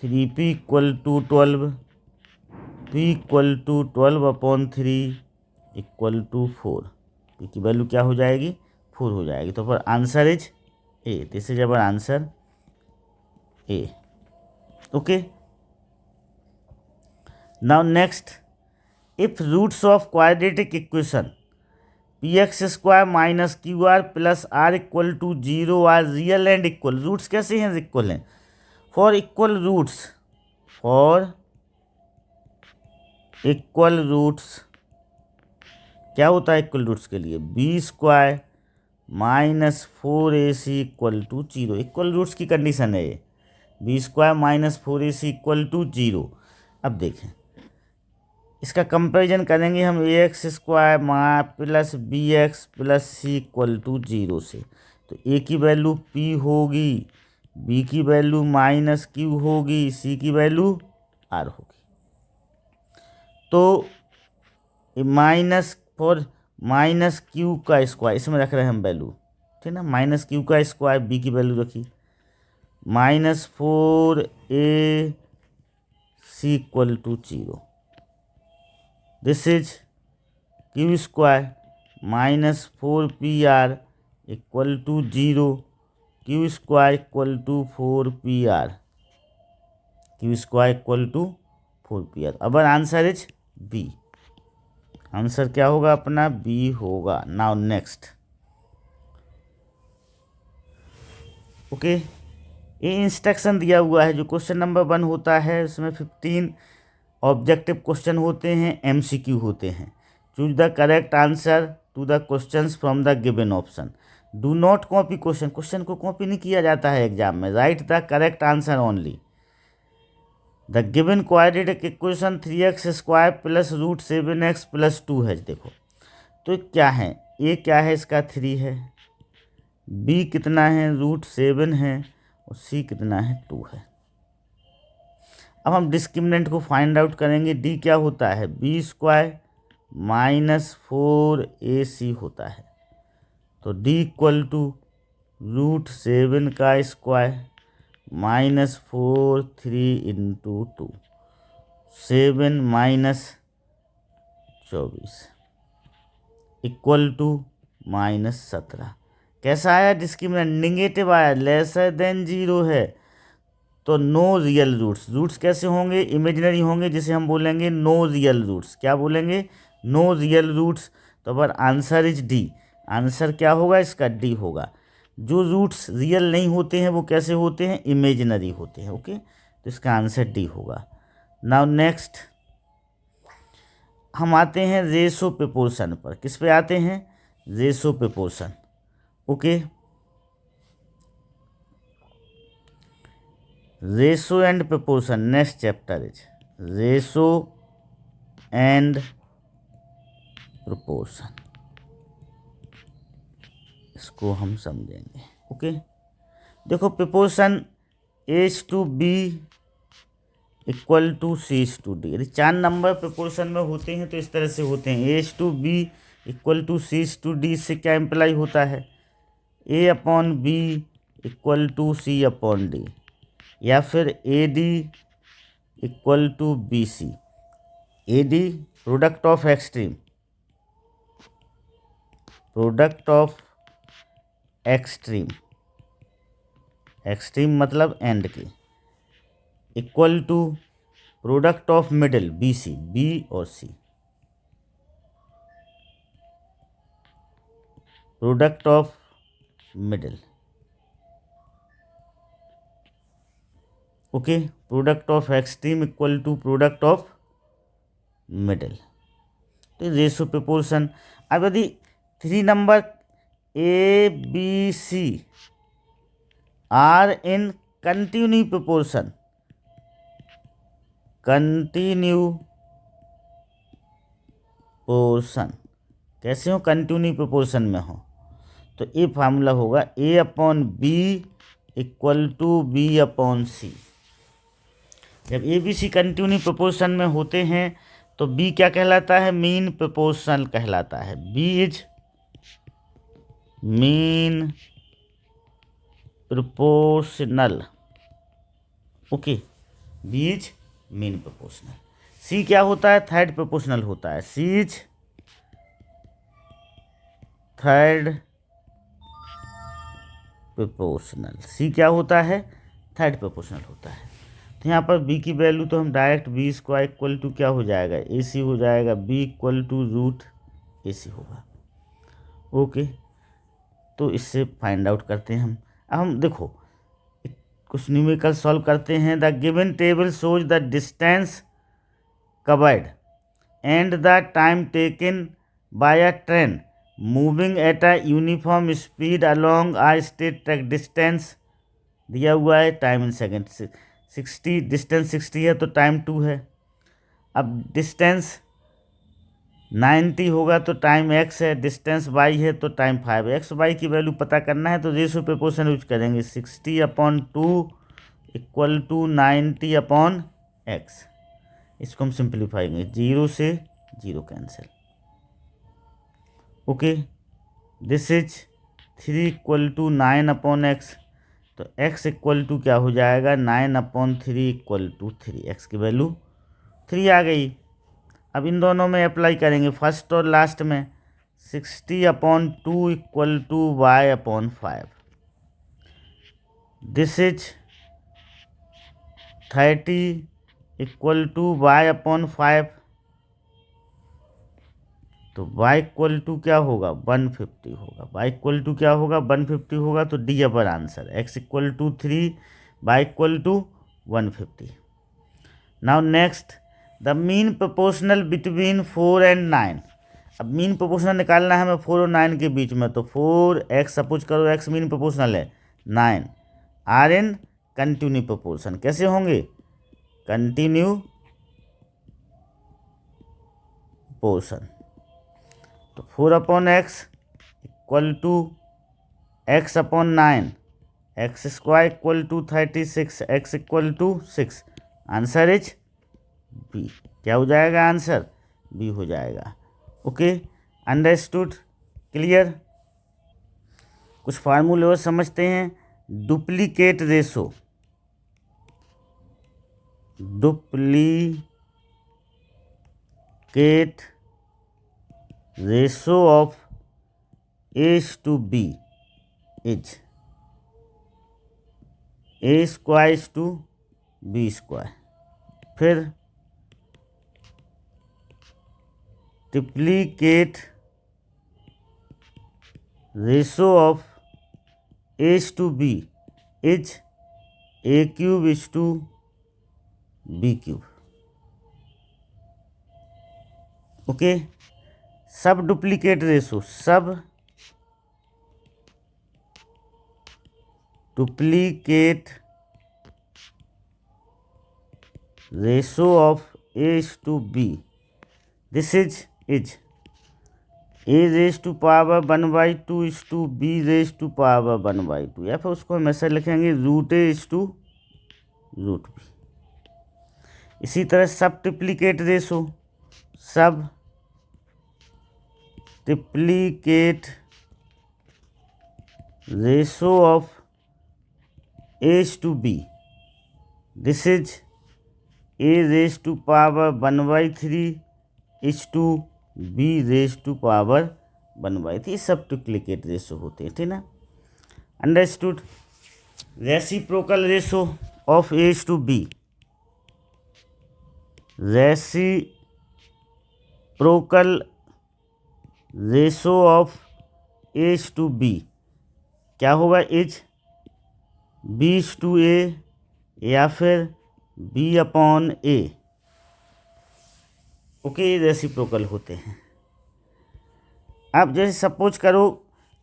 S1: 3p equal to 12, p equal to 12 upon 3 equal to 4, p की वैल्यू क्या हो जाएगी? 4 हो जाएगी। तो पर answer is A, this is our answer A. Okay, now next, if roots of quadratic equation p x square minus q r plus r equal to 0 r real and equal, roots कैसे हैं? इक्वल हैं। For equal roots, for equal roots क्या होता है इक्वल रूट्स के लिए? B square minus 4ac equal to 0, equal roots की कंडीशन है ये, b square minus 4ac equal to 0। अब देखें, इसका कंपैरिजन करेंगे हम a x square plus b x plus c equal to 0 से, तो ए की वैल्यू p होगी, बी की वैल्यू माइनस क्यू होगी, सी की वैल्यू r होगी। तो माइनस फॉर माइनस क्यू का स्क्वायर इसमें रख रहे हैं हम वैल्यू, ठीक है ना, माइनस क्यू का स्क्वायर, बी की वैल्यू रखी, minus 4ac equal to 0, this is Q square minus 4pr equal to 0, Q square equal to 4pr, Q square equal to 4pr। अब आंसर इज बी, आंसर क्या होगा अपना? बी होगा। नाउ नेक्स्ट, ओके, ये इंस्ट्रक्शन दिया हुआ है, जो क्वेश्चन नंबर 1 होता है उसमें 15 ऑब्जेक्टिव क्वेश्चन होते हैं, MCQ होते हैं। Choose the correct answer to the questions from the given option. Do not copy question, question को कॉपी नहीं किया जाता है एग्जाम में, write the correct answer only. The given quadratic equation 3x square plus root 7x plus 2 है। देखो तो क्या है, ए क्या है? इसका 3 है, बी कितना है? रूट 7 है, और सी कितना है? 2 है। अब हम डिस्क्रिमिनेंट को फाइंड आउट करेंगे। डी क्या होता है? बी स्क्वायर माइनस 4ac होता है, तो डी इक्वल टू रूट 7 का square minus 4 3 into 2, 7 minus 24 equal to minus 17। कैसा आया डिस्क्रिमिनेंट? निगेटिव आया, लेसर देन 0 है, तो नो रियल रूट्स। रूट्स कैसे होंगे? इमेजिनरी होंगे, जिसे हम बोलेंगे नो रियल रूट्स। क्या बोलेंगे? No real roots. तो अब आंसर इज डी, आंसर क्या होगा इसका? डी होगा। जो रूट्स रियल नहीं होते हैं वो कैसे होते हैं, इमेजिनरी होते हैं। ओके, तो इसका आंसर डी होगा। नाउ नेक्स्ट हम आते हैं रेशो प्रोपोर्शन पर। किस पे आते हैं, ratio proportion. Okay, ratio and proportion, next chapter is ratio and proportion, इसको हम समझेंगे। ओके, देखो प्रोपोर्शन A/B = C/D। यदि 4 नंबर प्रोपोर्शन में होते हैं तो इस तरह से होते हैं, A/B = C/D। इससे क्या इम्प्लाई होता है, A/B = C/D, या फिर AD = BC। AD product of extreme, product of extreme, extreme मतलब एंड की, equal to product of middle BC, B और C, product of middle. Okay, product of extreme equal to product of middle, तो रेशो प्रोपोर्शन। अब यदि 3 number ABC are in continue proportion, continue proportion कैसे हो, कंटिन्यू प्रोपोर्शन में हो, तो ये फार्मूला होगा A/B = B/C। जब ABC कंटिन्यू प्रोपोर्शन में होते हैं तो B क्या कहलाता है, मीन प्रोपोर्शनल कहलाता है। B is mean proportional. Okay, B is mean proportional. C क्या होता है, थर्ड प्रोपोर्शनल होता है। C is third proportional. C क्या होता है, थर्ड प्रोपोर्शनल होता है। तो यहाँ पर B की वैल्यू तो हम डायरेक्ट B² = क्या हो जाएगा, AC हो जाएगा, B = √AC होगा। ओके, तो इससे फाइंड आउट करते हैं हम। अब हम देखो कुछ न्यूमेरिकल सॉल्व करते हैं। The given table shows the distance covered and the time taken by a train moving at a uniform speed along uh straight track. Distance दिया हुआ है, टाइम इन सेकेंड 60, डिस्टेंस 60 है तो टाइम 2 है। अब डिस्टेंस 90 होगा तो टाइम x है, डिस्टेंस y है तो टाइम 5 है। x y की वैल्यू पता करना है तो रेशो प्रोपोर्शन यूज करेंगे, 60/2 = 90/x। इसको हम सिंप्लीफाई करेंगे, 0 से 0 cancel. Okay, this is 3 = 9/x, तो x = क्या हो जाएगा, 9/3 = 3। x की वैल्यू 3 आ गई। अब इन दोनों में अप्लाई करेंगे, फर्स्ट और लास्ट में। 60/2 = y/5। दिस इज 30 = y/5, तो y = क्या होगा, 150 होगा। y = क्या होगा, 150 होगा, तो D upper answer. x = 3, y = 150। Now next, the mean proportional between 4 and 9। अब मीन प्रोपोर्शनल निकालना है हमें 4 और 9 के बीच में, तो 4x, सपोज करो x मीन प्रोपोर्शनल है, 9 आर इन कंटिन्यू प्रोपोर्शन। कैसे होंगे, कंटिन्यू प्रोपोर्शन। तो 4/x = x/9, x² = 36, x = 6। Answer is B. क्या हो जाएगा आंसर, बी हो जाएगा। Okay, understood, clear. कुछ फार्मूले और समझते हैं। Duplicate ratio, duplicate ratio of A/B is A² = B²। फिर triplicate ratio of is to b is a cube is to b cube. Okay, sub duplicate ratio, sub duplicate ratio of a is to b, this is a raise to power 1/2 is to b raise to power 1/2, या फिर उसको हम ऐसा लिखेंगे root a is to root b. इसी तरह sub triplicate ratio, sub triplicate ratio of a is to b, this is a raise to power 1/3 is to b raise to power 1/3. सब ट्रिप्लीकेट रेशो होते हैं, ठीक ना. Understood. Reciprocal ratio of a is to b, reciprocal ratio of a is to b क्या होगा, is b is to a या फिर b upon a. Okay, reciprocal होते हैं. अब जैसे सपोज करो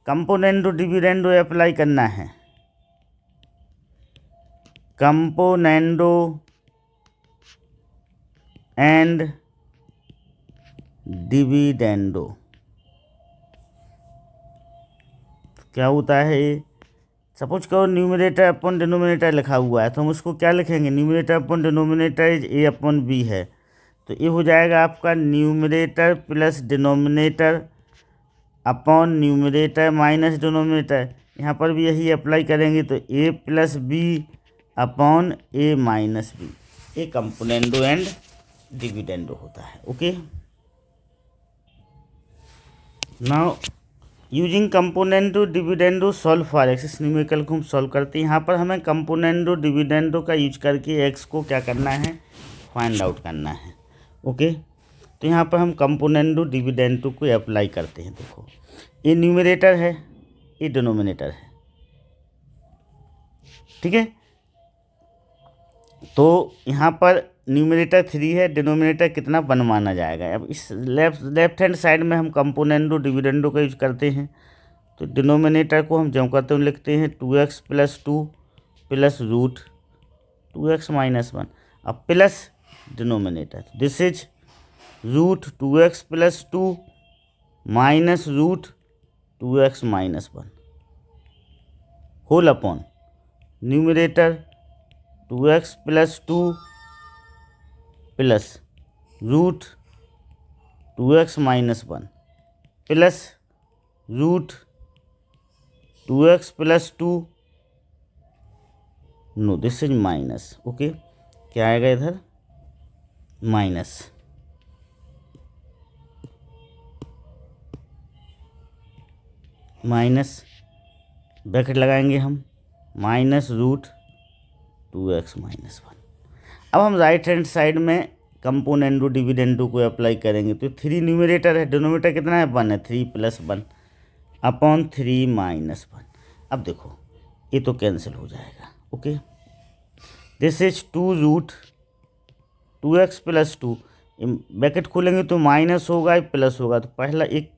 S1: कंपोनेंडो डिविडेंडो अप्लाई करना है, कंपोनेंडो एंड डिविडेंडो क्या होता है. सपोज करो न्यूमरेटर अपॉन डिनोमिनेटर लिखा हुआ है, तो हम उसको क्या लिखेंगे, numerator upon denominator is a upon b है, तो ये हो जाएगा आपका numerator plus denominator upon numerator minus denominator. यहाँ पर भी यही अप्लाई करेंगे, तो a plus b upon a minus b. ये कंपोनेंडो एंड डिविडेंडो होता है. Okay, now using componendo dividendo solve for x, इस न्यूमेरिकल को हम सॉल्व करते हैं. यहाँ पर हमें कंपोनेंडो डिविडेंडो का यूज करके एक्स को क्या करना है, फाइंड आउट करना है. ओके, तो यहाँ पर हम कंपोनेंडो डिविडेंडो को अप्लाई करते हैं. देखो, ये न्यूमरेटर है, ये डिनोमिनेटर है, ठीक है. तो यहाँ पर न्यूमरेटर 3 है, डिनोमिनेटर कितना 1 माना जाएगा. अब इस लेफ्ट हैंड साइड में हम कंपोनेंडो डिविडेंडो का यूज करते हैं, तो डिनोमिनेटर को हम जो करते हैं लिखते हैं 2x plus 2 plus root 2x minus 1. अब plus denominator, this is root 2x plus 2 minus root 2x minus 1 whole upon numerator 2x plus 2 plus root 2x minus 1 plus root 2x plus 2, no this is minus. Okay, क्या आएगा इधर, माइनस माइनस ब्रैकेट लगाएंगे हम, माइनस रूट 2x माइनस 1. अब हम राइट हैंड साइड में कंपोनेंडो डिविडेंडो को अप्लाई करेंगे, तो 3 न्यूमरेटर है, डिनोमिनेटर कितना है 1 है, 3 प्लस 1 अपॉन 3 माइनस 1. अब देखो ये तो कैंसिल हो जाएगा. Okay, this is 2 root 2x plus 2, bracket खोलेंगे तो माइनस होगा प्लस होगा, तो पहला एक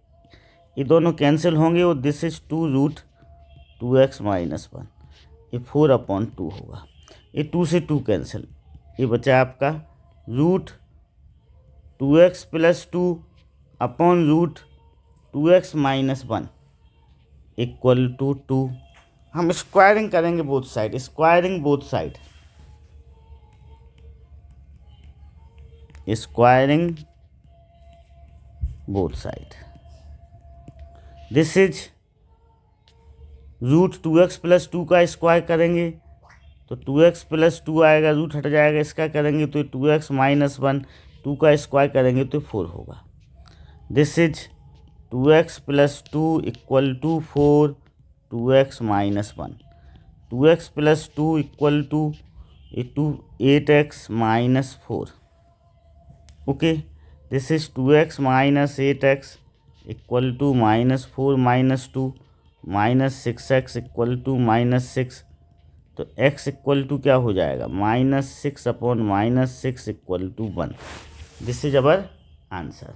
S1: ये दोनों कैंसिल होंगे, और this is 2 root 2x minus 1, ये 4 अपॉन 2 होगा. ये 2 से 2 कैंसिल, ये बचा आपका root 2x plus 2 upon root 2x minus 1 equal to 2. हम स्क्वायरिंग करेंगे both side, squaring both side, squaring both side. This is root 2x plus 2 का स्क्वायर करेंगे तो 2x प्लस 2 आएगा, रूट हट जाएगा, इसका करेंगे तो 2x माइनस 1, 2 का स्क्वायर करेंगे तो 4 होगा. This is 2x plus 2 equal to 4 2x minus 1, 2x plus 2 equal to 8x minus 4. Okay, this is 2x minus 8x equal to minus 4 minus 2 -6x = -6, तो x = क्या हो जाएगा, -6 upon -6 = 1. This is our answer.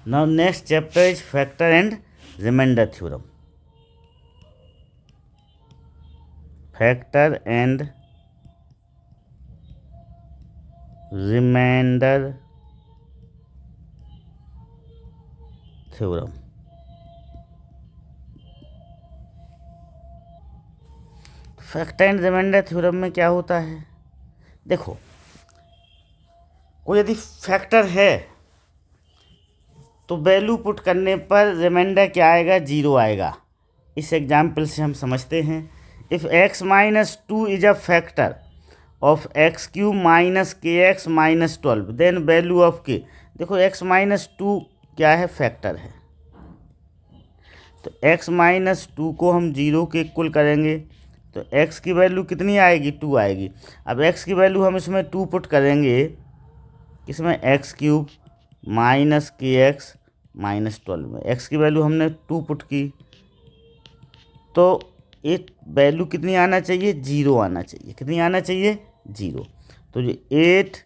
S1: Now next chapter is factor and remainder theorem. Factor and remainder theorem. Factor and remainder theorem में क्या होता है, देखो कोई यदि फैक्टर है तो वैल्यू पुट करने पर रिमाइंडर क्या आएगा, 0 आएगा. इस एग्जाम्पल से हम समझते हैं. If x - 2 is a factor of x³ - kx - 12 then value of k. देखो x - 2 क्या है, फैक्टर है, तो x - 2 को हम 0 के इक्वल करेंगे तो x की वैल्यू कितनी आएगी, 2 आएगी. अब x की वैल्यू हम इसमें 2 पुट करेंगे, इसमें x³ - kx - 12 में x की वैल्यू हमने 2 पुट की, तो एक वैल्यू कितनी आना चाहिए, 0 आना चाहिए. कितनी आना चाहिए, 0. तो ये 8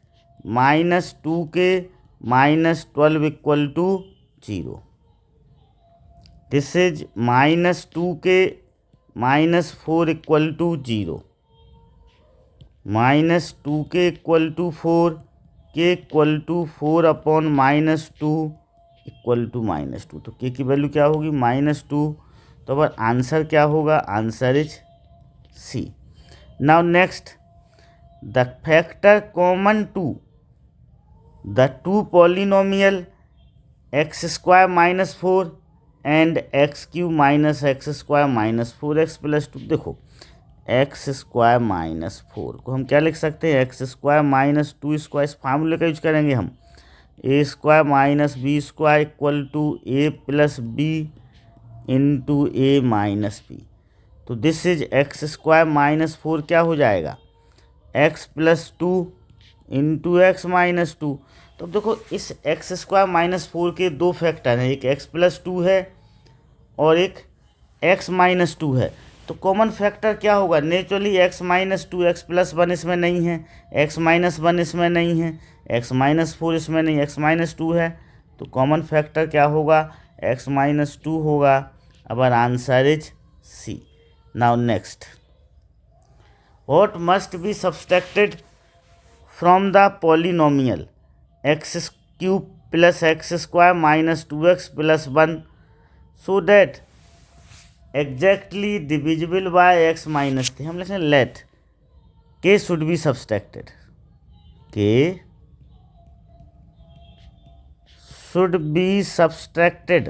S1: - 2k - 12 = 0. This is -2k - 4 = 0. -2k = 4, k = 4 upon -2 = -2. तो k की वैल्यू क्या होगी, -2. तो अब आंसर क्या होगा, answer is C. Now next, the factor common to the two polynomial x² - 4 and x³ - x² - 4x + 2. देखो x² - 4 को हम क्या लिख सकते हैं, x² - 2² इस फार्मूले का यूज करेंगे हम. a² - b² = a + b into a - b. तो दिस इज x² - 4 क्या हो जाएगा, x + 2 इंटू x - 2. तो देखो इस x² - 4 के दो फैक्टर हैं, एक x + 2 है और एक x - 2 है. तो कॉमन फैक्टर क्या होगा, नेचुरली x - 2, x + 1 इसमें नहीं है, x - 1 इसमें नहीं है, x - 4 इसमें नहीं, x - 2 है. तो कॉमन फैक्टर क्या होगा, x - 2 होगा. Our answer is C. Now next, what must be subtracted from the polynomial x³ + x² - 2x + 1 so that exactly divisible by x - 3. हम लिखें let k should be subtracted, k should be subtracted.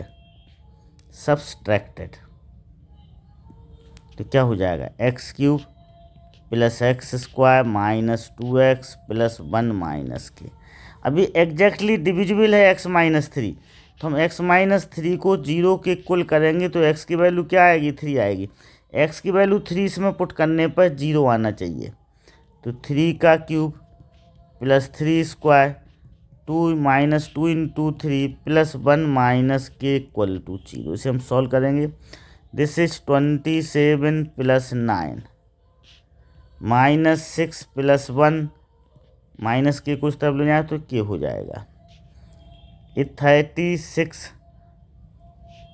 S1: तो क्या हो जाएगा, x³ + x² - 2x + 1 - k. अभी एग्जैक्टली डिविजिबल है x - 3, तो हम x - 3 को 0 के इक्वल करेंगे तो x की वैल्यू क्या आएगी, 3 आएगी. x की वैल्यू 3 इसमें पुट करने पर 0 आना चाहिए. तो 3 का क्यूब + 3² 2 - 2 इंटू 3 + 1 - k = 0. इसे हम सॉल्व करेंगे. दिस इज 27 + 9 -6 + 1 -k कुछ तरफ ले जाए तो k हो जाएगा. 36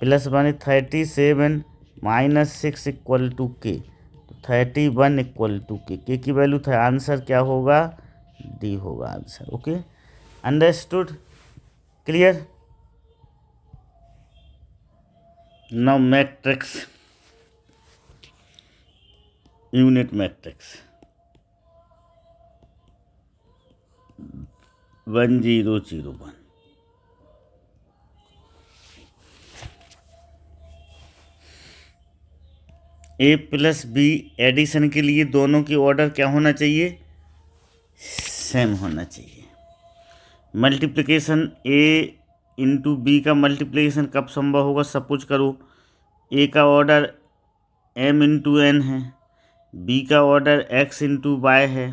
S1: + 1 37 -6 = k. तो 31 = k. k की वैल्यू था, आंसर क्या होगा, डी होगा answer. Okay, understood, clear. Now matrix, unit matrix 1 0 0 1. a + b addition के लिए दोनों की ऑर्डर क्या होना चाहिए, सेम होना चाहिए. मल्टीप्लिकेशन a इंटू बी का मल्टीप्लिकेशन कब संभव होगा, सपोज करो a का ऑर्डर m इंटू n है, b का ऑर्डर x इंटू y है,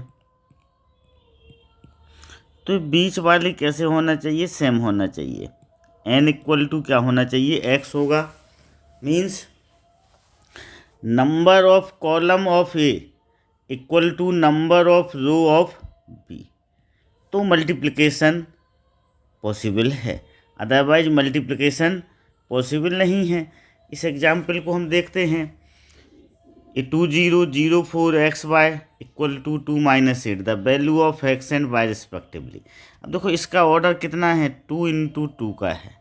S1: तो बीच वाली कैसे होना चाहिए, सेम होना चाहिए. n = क्या होना चाहिए, x होगा means number of column of A equal to number of row of B, तो मल्टीप्लिकेशन पॉसिबल है, अदरवाइज मल्टीप्लिकेशन पॉसिबल नहीं है। इस एग्जाम्पल को हम देखते हैं। 2004xy equal to 2 - 8 the value of x and y respectively. अब देखो इसका ऑर्डर कितना है, 2 × 2 का है,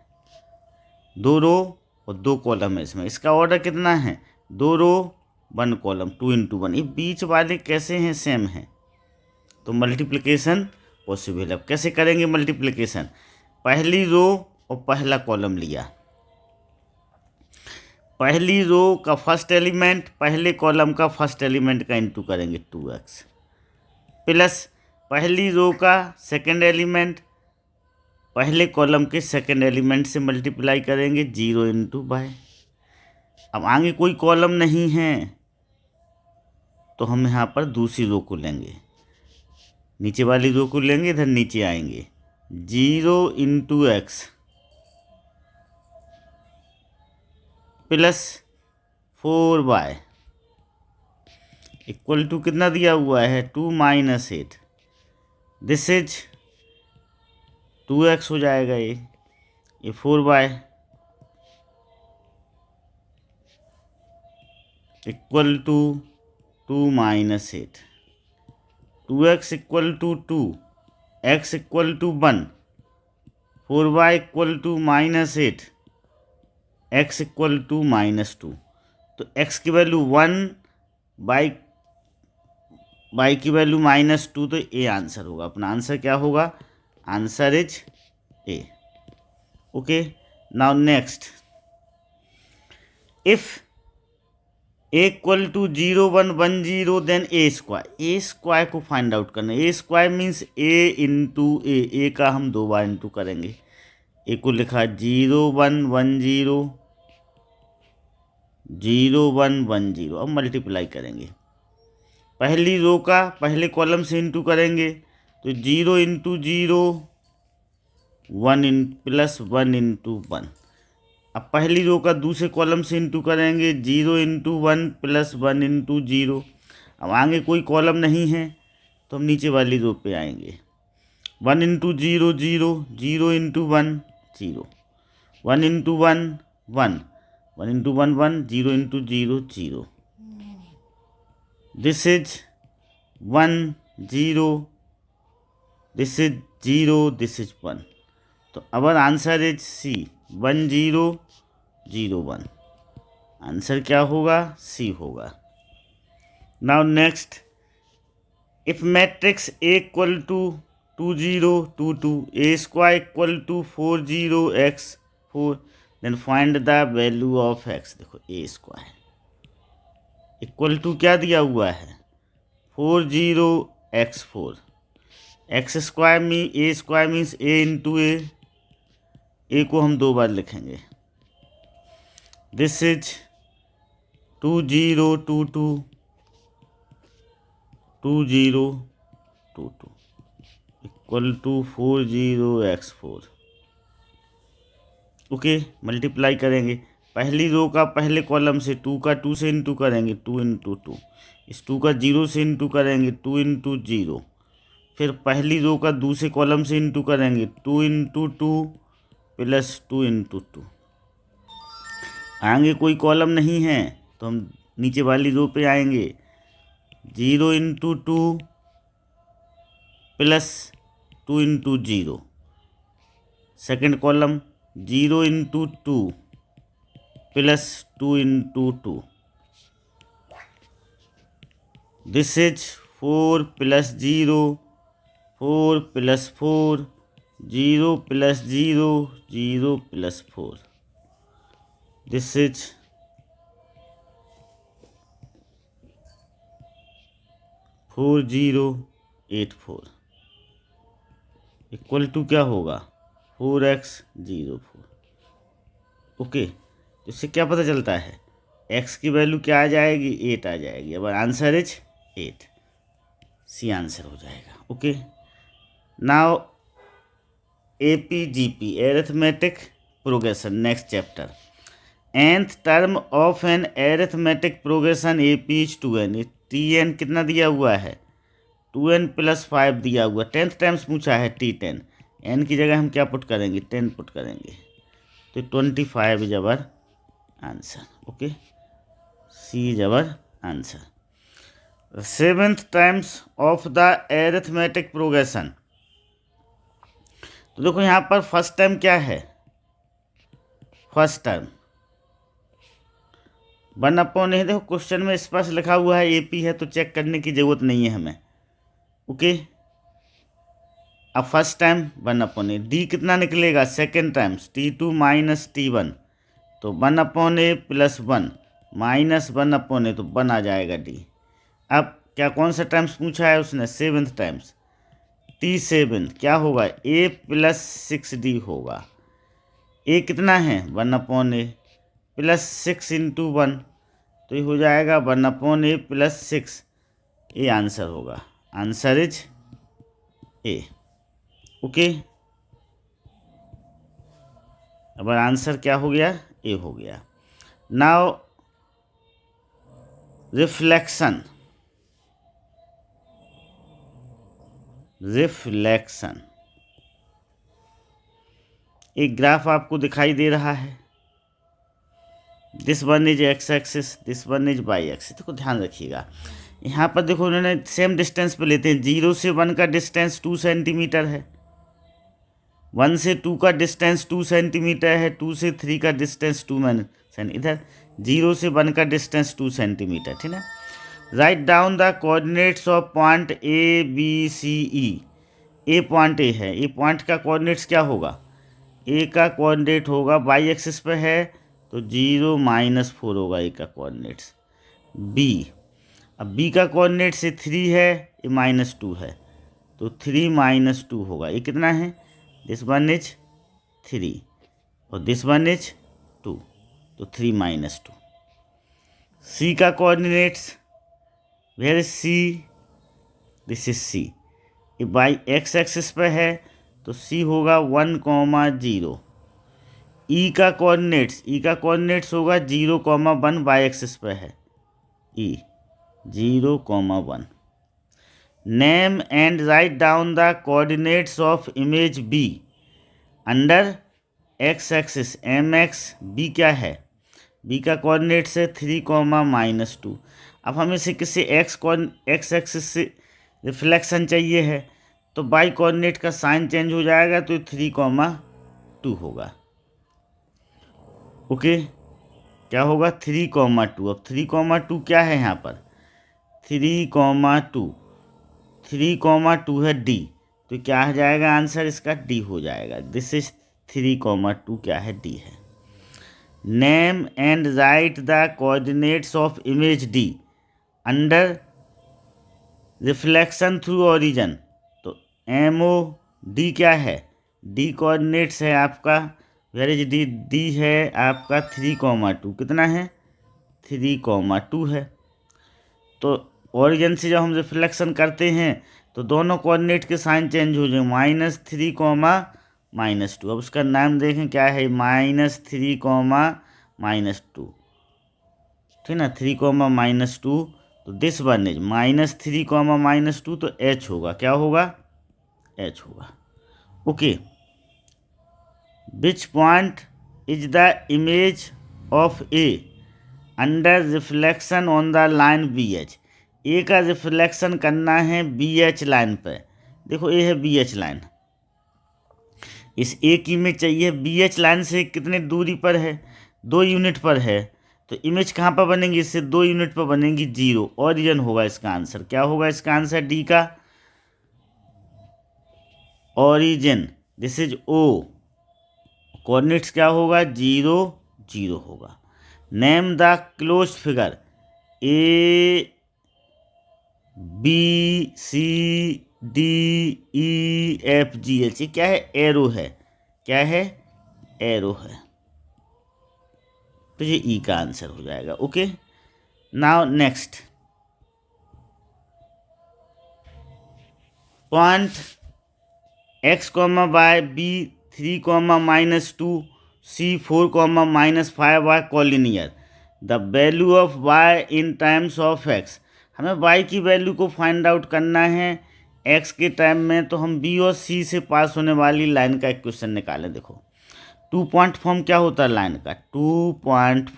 S1: 2 रो और 2 कॉलम है इसमें। इसका ऑर्डर कितना है, 2 रो 1 कॉलम, 2 × 1। ये बीच वाले कैसे हैं, सेम हैं, तो मल्टीप्लिकेशन पॉसिबल। अब कैसे करेंगे मल्टीप्लिकेशन, पहली रो और पहला कॉलम लिया, पहली रो का फर्स्ट एलिमेंट पहले कॉलम का फर्स्ट एलिमेंट का इंटू करेंगे 2x, प्लस पहली रो का सेकंड एलिमेंट पहले कॉलम के सेकंड एलिमेंट से मल्टीप्लाई करेंगे 0 × y। अब आगे कोई कॉलम नहीं है तो हम यहाँ पर दूसरी रो को लेंगे, नीचे वाली रो को लेंगे, इधर नीचे आएंगे, 0 × x plus 4y equal to कितना दिया हुआ है, 2 - 8। दिस इज 2x हो जाएगा, ये 4y equal to 2 - 8, 2x equal to 2, x equal to 1, 4y equal to -8, x equal to -2। तो x की वैल्यू 1, y की वैल्यू -2, तो ए आंसर होगा। अपना आंसर क्या होगा, answer is A. Okay, now next, if A equal to 0 1 1 0 then A square को फाइंड आउट करना है। A square means A into A का हम 2 बार इंटू करेंगे। ए को लिखा 0 1 1 0 0 1 1 0। अब मल्टीप्लाई करेंगे, पहली रो का पहले कॉलम से इंटू करेंगे, तो 0 × 0 1 प्लस 1 × 1। अब पहली रो का दूसरे कॉलम से इंटू करेंगे, 0 × 1 प्लस 1 × 0। अब आगे कोई कॉलम नहीं है तो हम नीचे वाली रो पे आएंगे, 1 × 0 0, 0 × 1 0, 1 × 1 1, 1 × 1 1, 0 × 0 0। This is 1 0, this is 0, this is 1। तो our answer is C, 1 0 0 1। Answer क्या होगा, सी होगा। Now next, if matrix A equal to 2 0 2 2, A square equal to 4 0 x 4, then find the value of x। देखो ए स्क्वायर इक्वल टू क्या दिया हुआ है, 4 0 x 4, एक्स स्क्वायर में A square means A into A को हम 2 बार लिखेंगे। This is 2 0 2 2 2 0 2 2 equal to 4 0 x 4। Okay, multiply करेंगे, पहली रो का पहले कॉलम से 2 का 2 से इंटू करेंगे, 2 × 2, इस 2 का 0 से इंटू करेंगे, 2 × 0। फिर पहली रो का दूसरे कॉलम से इंटू करेंगे, 2 × 2 प्लस 2 × 2। आगे कोई कॉलम नहीं है तो हम नीचे वाली रो पे आएंगे, 0 × 2 plus 2 × 0, second column 0 × 2 plus 2 × 2। This is 4 plus 0 4 plus 4, 0 plus 0 0 plus 4। This is 4 0 8 4 equal to क्या होगा, 4x 0 4। ओके, इससे क्या पता चलता है, x की वैल्यू क्या आ जाएगी, 8 आ जाएगी। अब आंसर इज 8, सी आंसर हो जाएगा। Okay, now APGP arithmetic progression, next chapter. nth term of an arithmetic progression A P is 2n, T N कितना दिया हुआ है 2n+5 दिया हुआ, 10th टाइम्स पूछा है T10, n की जगह हम क्या पुट करेंगे 10 पुट करेंगे, तो 25 is our answer. Okay, C is our answer. 7th times of the arithmetic progression, तो देखो यहाँ पर फर्स्ट टाइम क्या है, फर्स्ट टाइम 1/a, देखो क्वेश्चन में स्पष्ट लिखा हुआ है AP है, तो चेक करने की ज़रूरत नहीं है हमें। ओके, अब फर्स्ट टाइम 1/a, D कितना निकलेगा सेकेंड टाइम्स T2 - T1, तो 1/a + 1 - 1/a, तो 1 आ जाएगा D। अब क्या कौन सा टाइम्स पूछा है उसने 7th टाइम्स, T7 क्या होगा A + 6D होगा। A कितना है 1/a + 6 × 1, तो ये हो जाएगा 1/a + 6, ये आंसर होगा, आंसर इज A। ओके, अब आंसर क्या हो गया A हो गया। नाउ रिफ्लेक्शन, रिफ्लेक्शन, एक ग्राफ आपको दिखाई दे रहा है, this one is x axis, this one is y axis. देखो ध्यान रखिएगा, यहाँ पर देखो उन्होंने सेम डिस्टेंस पे लेते हैं, 0 से 1 का डिस्टेंस 2 सेंटीमीटर है, 1 से 2 का डिस्टेंस 2 सेंटीमीटर है, 2 से 3 का डिस्टेंस 2 सेंटीमीटर, इधर 0 से 1 का डिस्टेंस 2 सेंटीमीटर, ठीक है। Write down the coordinates of point ABCE, A point A है, ए पॉइंट का कोऑर्डिनेट्स क्या होगा, ए का कोऑर्डिनेट होगा y एक्सिस पे है, तो 0 - 4 होगा ए का कोऑर्डिनेट्स। B, अब B का कोऑर्डिनेट से 3 है, ये -2 है, तो 3 - 2 होगा, ये कितना है, दिस वन इज 3 और दिस वन इज 2, तो 3 - 2। C का coordinates, where is C, this is C, ये बाई x एक्सिस पे है, तो C होगा 1, 0। E का कोऑर्डिनेट्स होगा 0, 1 बाई एक्सिस पे है, E 0, 1। Name and write down the coordinates of image B under x axis MX। B क्या है, B का कोऑर्डिनेट्स है 3, -2। अब हमें से किसी x एक्सिस से रिफ्लेक्शन चाहिए है, तो बाई कोऑर्डिनेट का साइन चेंज हो जाएगा, तो 3, 2 होगा। ओके, क्या होगा 3, 2। अब 3, 2 क्या है यहाँ पर 3, 2, 3, 2 है D, तो क्या आ जाएगा आंसर इसका D हो जाएगा, दिस इज 3, 2 क्या है D है। Name and right the coordinates of image D under reflection through origin, तो MOD क्या है, D कोऑर्डिनेट्स है आपका, वेयर इज D है आपका 3, 2, कितना है 3, 2 है। तो ओरिजिन से जब हम रिफ्लेक्शन करते हैं तो दोनों कोऑर्डिनेट के साइन चेंज हो जाए, -3, -2। अब उसका नाम देखें क्या है, -3, -2, ठीक ना, 3, -2, तो दिस वन इज -3, -2, तो H होगा, क्या होगा H होगा। Okay, which point is the image of A under reflection on the line BH। ए का रिफ्लेक्शन करना है BH लाइन पर, देखो ये है BH लाइन, इस ए की इमेज चाहिए BH लाइन से कितने दूरी पर है 2 यूनिट पर है, तो इमेज कहाँ पर बनेंगी, इससे 2 यूनिट पर बनेंगी 0, ओरिजिन होगा इसका आंसर, क्या होगा इसका आंसर D का origin, this is O, coordinates क्या होगा 0, 0 होगा। Name the close figure ABCDEFGH, ये क्या है एरो है, क्या है एरो है, तो ये ई का आंसर हो जाएगा। Okay, now next point x, y B 3, -2 C4 comma -5y collinear. The value of y in times of x। हमें y की वैल्यू को फाइंड आउट करना है x के टाइम में, तो हम b और c से पास होने वाली लाइन का इक्वेशन निकालें। देखो 2 पॉइंट फॉर्म क्या होता है लाइन का, 2 पॉइंट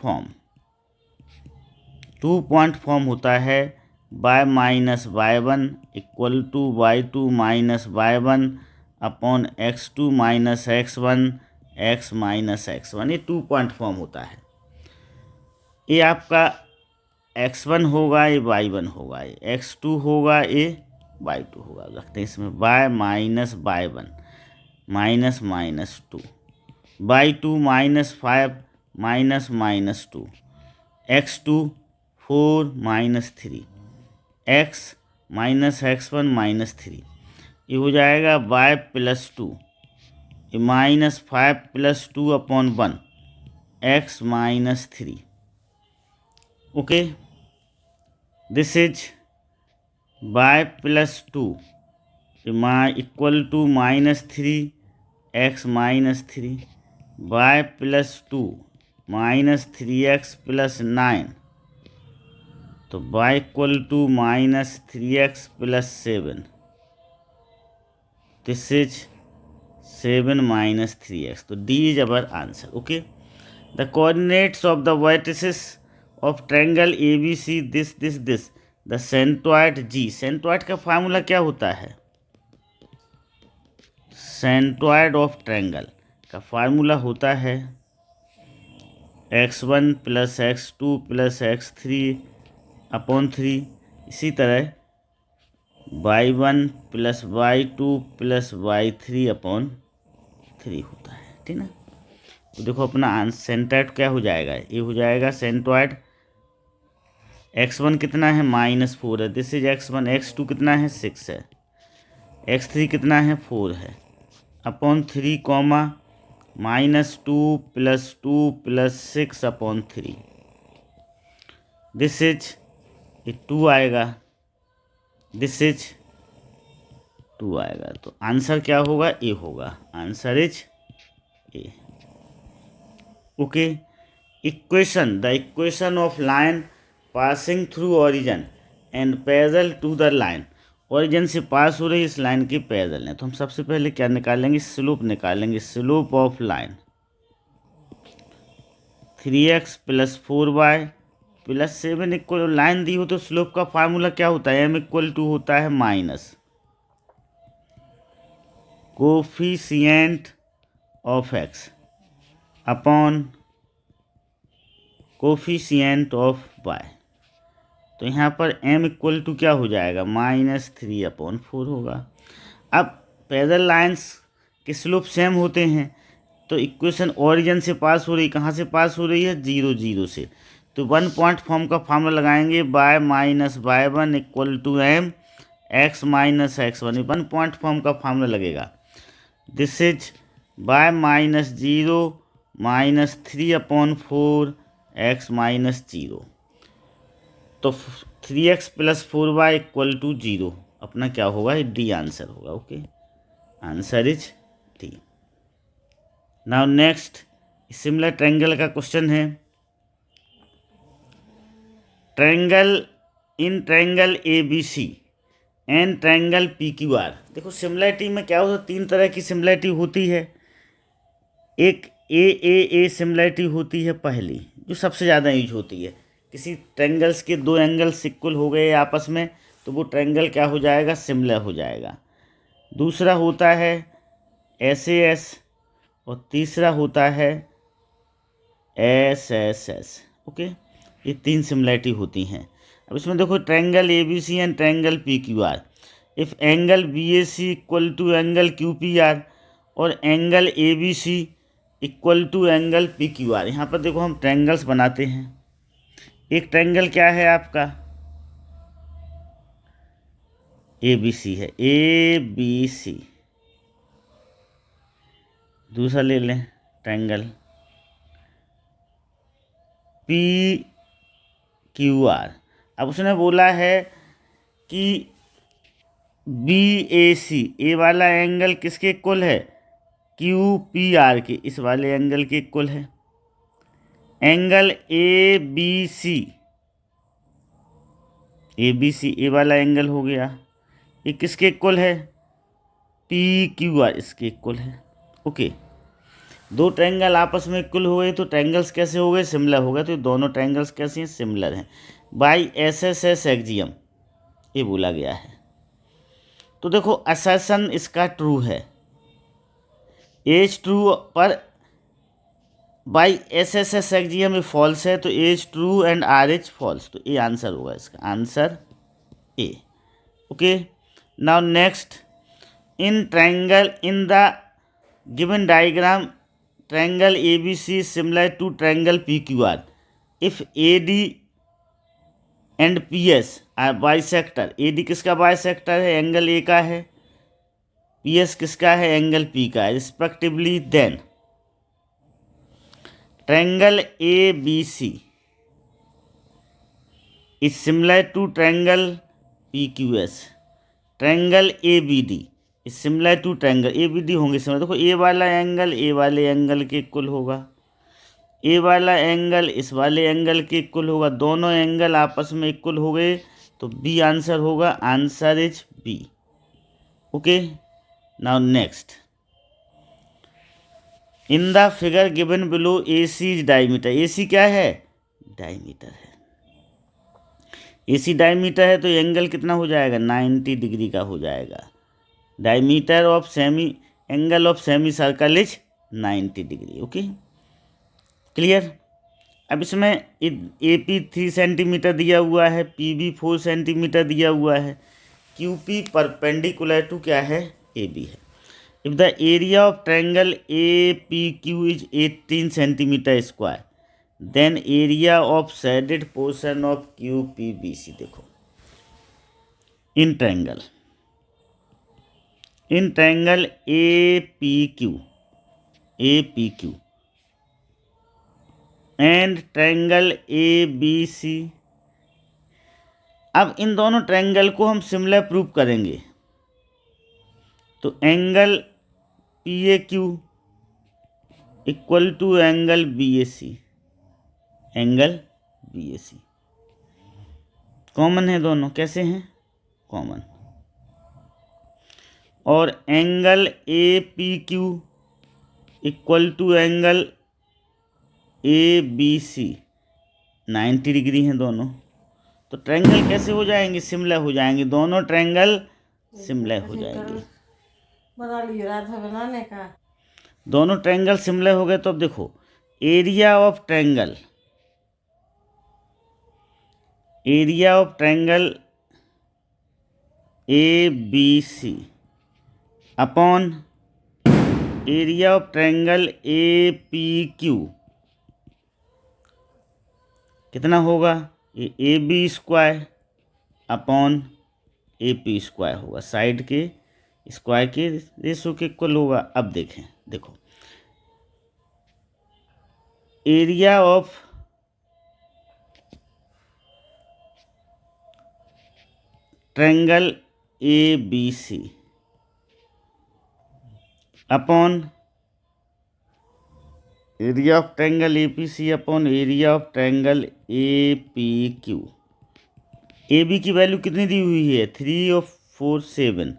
S1: फॉर्म होता है y minus y1 equal to y2 minus y1 upon x2 minus x1 x minus x1। ये 2 पॉइंट फॉर्म होता है। ये आपका x1 होगा, ये y1 होगा, ये x2 होगा, ये y2 होगा। रखते हैं इसमें y minus y1 minus minus 2, y2 minus 5 minus minus 2, x2 4 minus 3, x minus x1 minus 3। ये हो जाएगा y plus 2 minus 5 plus 2 upon 1 x minus 3। Okay, this is y plus 2 equal to minus 3 x minus 3, y plus 2 minus 3x plus 9, तो y equal to minus 3x plus 7। This is 7 minus 3x। तो D is our answer. Okay, the coordinates of the vertices of triangle ABC this the centroid G। Centroid का फार्मूला क्या होता है, सेंट्रॉइड ऑफ ट्रायंगल का फार्मूला होता है x1 plus x2 plus x3 upon 3। इसी तरह y1 plus y2 plus y3 upon 3 होता है, ठीक ना। तो देखो अपना आंसर सेंट्रॉइड क्या हो जाएगा, ये हो जाएगा सेंट्रॉइड x1 कितना है -4 है, दिस इज x1, x2 कितना है 6 है, x3 कितना है 4 है, upon 3 comma -2 plus 2 plus 6 upon 3। This is 2 आएगा, दिस इज 2 आएगा। तो आंसर क्या होगा, ए होगा। Answer is A. Okay, equation, the equation of line passing through origin and parallel to the line. Origin से पास हो रही इस लाइन की पैरेलल है, तो हम सबसे पहले क्या निकालेंगे, स्लोप निकालेंगे। Slope of line 3x plus 4y plus 7 equal, line दी हो तो स्लोप का फार्मूला क्या होता है, m इक्वल टू होता है minus coefficient of x upon coefficient of y। तो यहाँ पर m इक्वल टू क्या हो जाएगा, -3 अपॉन 4 होगा। अब पैरेलल लाइंस के स्लोप सेम होते हैं, तो इक्वेशन ओरिजिन से पास हो रही, कहाँ से पास हो रही है, 0 0 से। तो 1 पॉइंट फॉर्म का फार्मूला लगाएंगे, y minus y1 equal to m x minus x1। 1 point form का फार्मूला लगेगा। This is y minus 0 minus 3 upon 4 x minus 0। तो 3x plus 4y equal to 0 अपना क्या होगा, डी आंसर होगा। Okay, answer is D. Now next similar triangle का क्वेश्चन है। Triangle in triangle ABC and triangle PQR। देखो सिमिलरिटी में क्या होता है, 3 तरह की सिमिलरिटी होती है। एक ए सिमिलरिटी होती है पहली, जो सबसे ज़्यादा यूज होती है। किसी ट्रायंगल्स के 2 एंगल्स इक्वल हो गए आपस में, तो वो ट्रायंगल क्या हो जाएगा, सिमिलर हो जाएगा। दूसरा होता है SAS और तीसरा होता है SSS। ओके, ये 3 सिमिलरिटी होती हैं। अब इसमें देखो triangle ABC and triangle PQR। If angle BAC equal to angle QPR और angle ABC equal to angle PQR। यहाँ पर देखो हम ट्रायंगल्स बनाते हैं। एक ट्रायंगल क्या है आपका, ABC है, ABC। दूसरा ले लें ट्रायंगल PQR। अब उसने बोला है कि BAC, ए वाला एंगल किसके इक्वल है, क्यू पी आर के इस वाले एंगल के इक्वल है। एंगल ए बी सी, ए वाला एंगल हो गया, ये किसके इक्वल है? पी क्यू आर, इसके इक्वल है। ओके, दो ट्रायंगल आपस में इक्वल हो गए तो ट्रायंगल्स कैसे हो गए? सिमिलर हो गए। तो ये दोनों ट्रायंगल्स कैसे हैं? सिमिलर हैं बाई एसएसएस एक्जियम, ये बोला गया है। तो देखो असर्शन इसका ट्रू है, एज ट्रू, पर बाई एसएसएस एक्जियम ये फॉल्स है, तो as true and R is false. तो ये आंसर होगा इसका, answer A. Okay, now next, in triangle in the given diagram triangle ABC is similar to triangle PQR if AD and PS are bisector। AD किसका बाइसेक्टर है? एंगल ए का है। PS किसका है? एंगल P का है respectively. Then triangle ABC is similar to triangle PQS। Triangle ABD is similar to triangle ABD होंगे सिमिलर। देखो ए वाला एंगल ए वाले एंगल के इक्वल होगा, ए वाला एंगल इस वाले एंगल के इक्वल होगा, दोनों एंगल आपस में इक्वल हो गए तो बी आंसर होगा, answer is B. Okay, now next, in the figure given below AC is diameter. AC क्या है? डायमीटर है। AC डायमीटर है तो एंगल कितना हो जाएगा? 90 डिग्री का हो जाएगा। Diameter of semi, angle of semi circle is 90 degree. Okay, clear. अब इसमें AP 3 सेंटीमीटर दिया हुआ है, PB 4 सेंटीमीटर दिया हुआ है, QP परपेंडिकुलर टू क्या है? AB है। If the area of triangle APQ is 18 centimetre square then area of shaded portion of QPBC। देखो in triangle APQ and triangle ABC। अब इन दोनों ट्रायंगल को हम सिमिलर प्रूव करेंगे तो angle PAQ equal to angle BAC, angle BAC common है, दोनों कैसे हैं? कॉमन। और angle APQ equal to angle ABC 90 degree हैं दोनों। तो ट्रायंगल कैसे हो जाएंगे? सिमिलर हो जाएंगे, दोनों ट्रायंगल सिमिलर हो जाएंगे।
S2: बना लिया राधा बनाने का।
S1: दोनों ट्रायंगल सिमिलर हो गए तो अब देखो area of triangle ABC upon area of triangle APQ कितना होगा? ये AB square upon AP square होगा, साइड के स्क्वायर के रेशो के इक्वल होगा। अब देखें, देखो area of triangle ABC upon area of triangle APC upon area of triangle APQ। AB की वैल्यू कितनी दी हुई है? 3 और 4 7,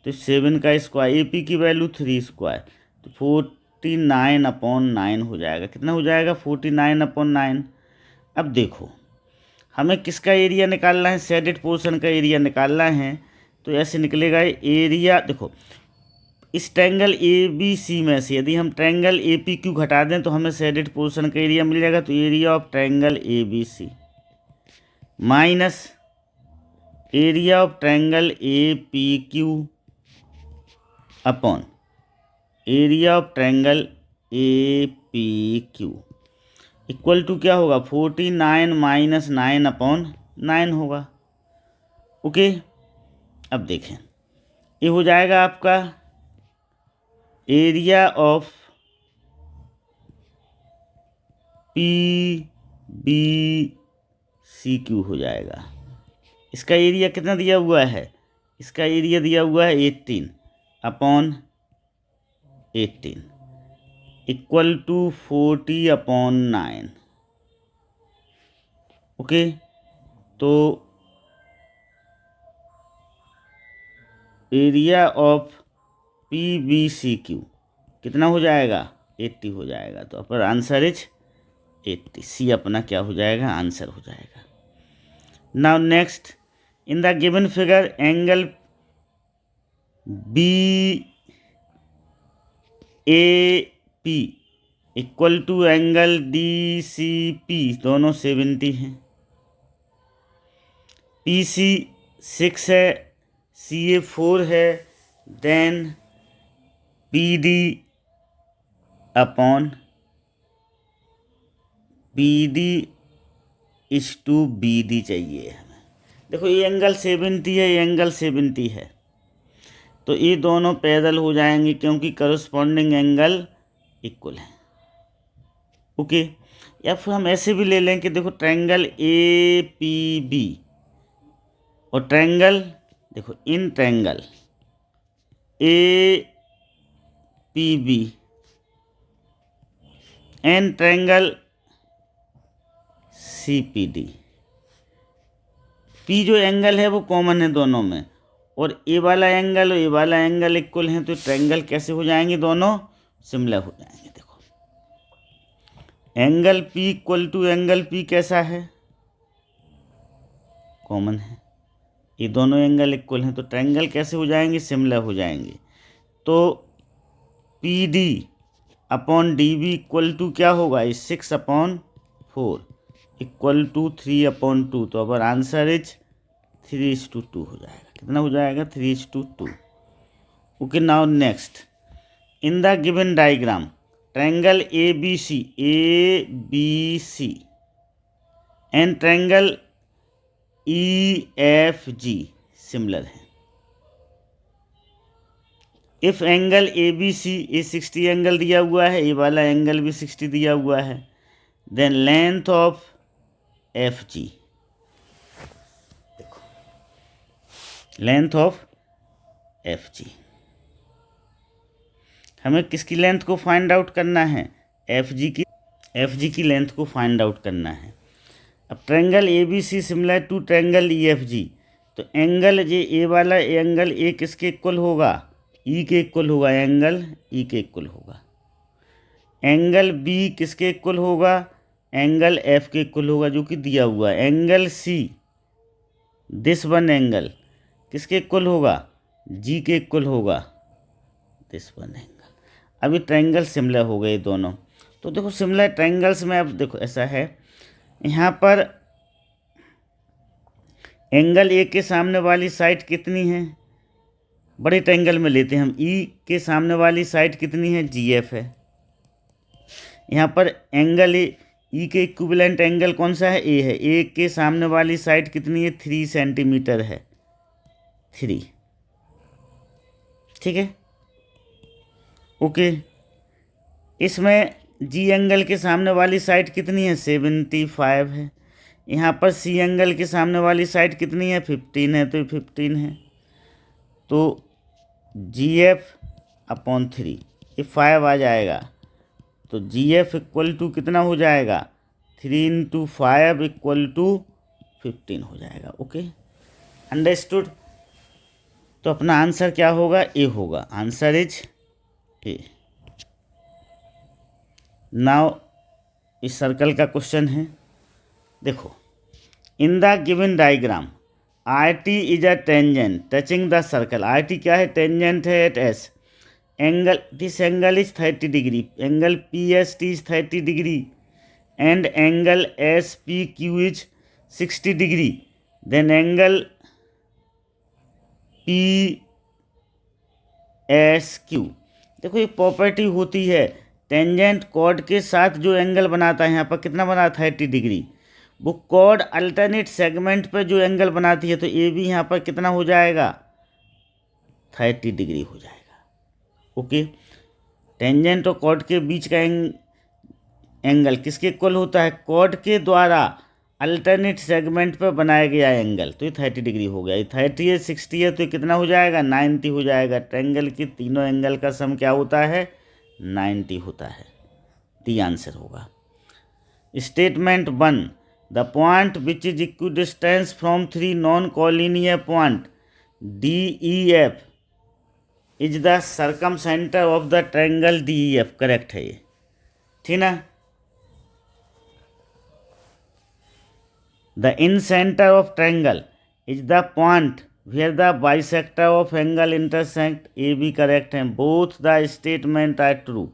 S1: तो 7 का स्क्वायर। AP की वैल्यू 3 स्क्वायर, तो 49 अपॉन 9 हो जाएगा। कितना हो जाएगा? 49 अपॉन 9। अब देखो हमें किसका एरिया निकालना है? शेडेड पोर्शन का एरिया निकालना है। तो ऐसे निकलेगा एरिया, देखो इस ट्रायंगल ABC में से यदि हम ट्रायंगल APQ घटा दें तो हमें शेडेड पोर्शन का एरिया मिल जाएगा। तो area of triangle ABC minus area of triangle APQ upon area of triangle APQ equal to क्या होगा? 49 माइनस 9 अपॉन 9 होगा। ओके, अब देखें ये हो जाएगा आपका एरिया ऑफ PBCQ हो जाएगा। इसका एरिया कितना दिया हुआ है? इसका एरिया दिया हुआ है 18 अपॉन 18 इक्वल टू 40/9। ओके, तो एरिया ऑफ PBCQ कितना हो जाएगा? 80 हो जाएगा। तो अपर आंसर इज 80। सी अपना क्या हो जाएगा? आंसर हो जाएगा। Now next, in the given figure angle BAP equal to angle DCP, दोनों 70 हैं। PC 6 है, CA 4 है, then PD upon is to BD चाहिए हमें। देखो ये एंगल 70 है, ये एंगल 70 है, तो ये दोनों पैरेलल हो जाएंगे क्योंकि करस्पॉन्डिंग एंगल इक्वल है। ओके, या फिर हम ऐसे भी ले लें कि देखो ट्रायंगल APB और ट्रायंगल, देखो in triangle APB and triangle CPD, P जो एंगल है वो कॉमन है दोनों में, और ए वाला एंगल और ए वाला एंगल इक्वल हैं, तो ट्रायंगल कैसे हो जाएंगे? दोनों सिमिलर हो जाएंगे। देखो angle P equal to angle P कैसा है? कॉमन है, ये दोनों एंगल इक्वल हैं, तो ट्रायंगल कैसे हो जाएंगे? सिमिलर हो जाएंगे। तो PD upon DB equal to क्या होगा? 6/4 इक्वल टू 3/2। तो अब आंसर इज 3:2 हो जाएगा। कितना हो जाएगा? 3:2। Okay, now next, in the given diagram triangle ABC and triangle EFG similar है। इफ एंगल ABC, ये 60 एंगल दिया हुआ है, ये वाला एंगल भी 60 दिया हुआ है, देन लेंथ ऑफ FG, देखो लेंथ ऑफ FG, हमें किसकी लेंथ को फाइंड आउट करना है? FG की लेंथ को फाइंड आउट करना है। अब triangle ABC similar to triangle EFG, तो एंगल ये ए वाला एंगल ए किसके इक्वल होगा? E के इक्वल होगा, एंगल E के इक्वल होगा। एंगल B किसके इक्वल होगा? एंगल F के इक्वल होगा, जो कि दिया हुआ है। Angle C, this one angle किसके इक्वल होगा? G के इक्वल होगा, दिस वन एंगल। अभी ट्रायंगल सिमिलर हो गए दोनों। तो देखो सिमिलर ट्रायंगल्स में अब देखो ऐसा है, यहाँ पर एंगल ए के सामने वाली साइड कितनी है? बड़े ट्रायंगल में लेते हैं हम, E के सामने वाली साइड कितनी है? GF है। यहाँ पर एंगल E के इक्विवेलेंट एंगल कौन सा है? A है। A के सामने वाली साइड कितनी है? 3 सेंटीमीटर है, 3। ठीक है, ओके। इसमें G एंगल के सामने वाली साइड कितनी है? 75 है। यहाँ पर C एंगल के सामने वाली साइड कितनी है? 15 है, तो 15 है। तो GF/3, ये 5 आ जाएगा, तो GF इक्वल टू कितना हो जाएगा? 3 × 5 इक्वल टू 15 हो जाएगा। Okay, understood. तो अपना आंसर क्या होगा? ए होगा। Answer is A. नाउ इस सर्कल का क्वेश्चन है, देखो in the given diagram RT is a tangent touching the circle. RT क्या है? टेंजेंट है at S। Angle, this angle is 30 degree, angle PST is 30 degree and angle SPQ is 60 degree, then angle PSQ। देखो ये प्रॉपर्टी होती है, टेंजेंट कॉर्ड के साथ जो एंगल बनाता है, यहाँ पर कितना बना? 30 डिग्री। वो कॉर्ड अल्टरनेट सेगमेंट पर जो एंगल बनाती है, तो ये भी यहाँ पर कितना हो जाएगा? 30 डिग्री हो जाएगा। ओके, टेंजेंट और कॉर्ड के बीच का एंगल किसके इक्वल होता है? कॉर्ड के द्वारा अल्टरनेट सेगमेंट पर बनाया गया एंगल, तो ये 30 डिग्री हो गया। ये 30 है, 60 है, तो ये कितना हो जाएगा? 90 हो जाएगा। ट्रायंगल के तीनों एंगल का सम क्या होता है? 90 होता है। डी आंसर होगा। Statement 1, the point which is equidistance from 3 non collinear point D E F is the circumcenter of the triangle D E F. Correct है ये, ठीक ना। The incenter of triangle is the point where the bisector of angle intersect. A B correct है। Both the statement are true.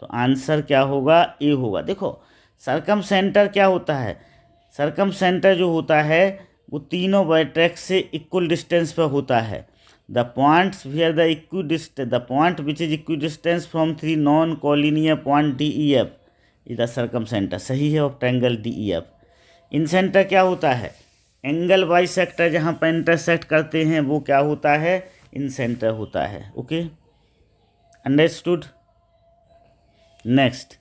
S1: तो आंसर क्या होगा? ए होगा। देखो सर्कम सेंटर क्या होता है? सर्कम सेंटर जो होता है वो तीनों वर्टेक्स से इक्वल डिस्टेंस पर होता है। The points where the point which is equidistance from 3 non collinear point D E F is the circumcentre. सही है, of triangle D E F. Incentre क्या होता है? एंगल बाइसेक्टर जहाँ पर इंटरसेक्ट करते हैं वो क्या होता है? इन सेंटर होता है। Okay, understood. Next,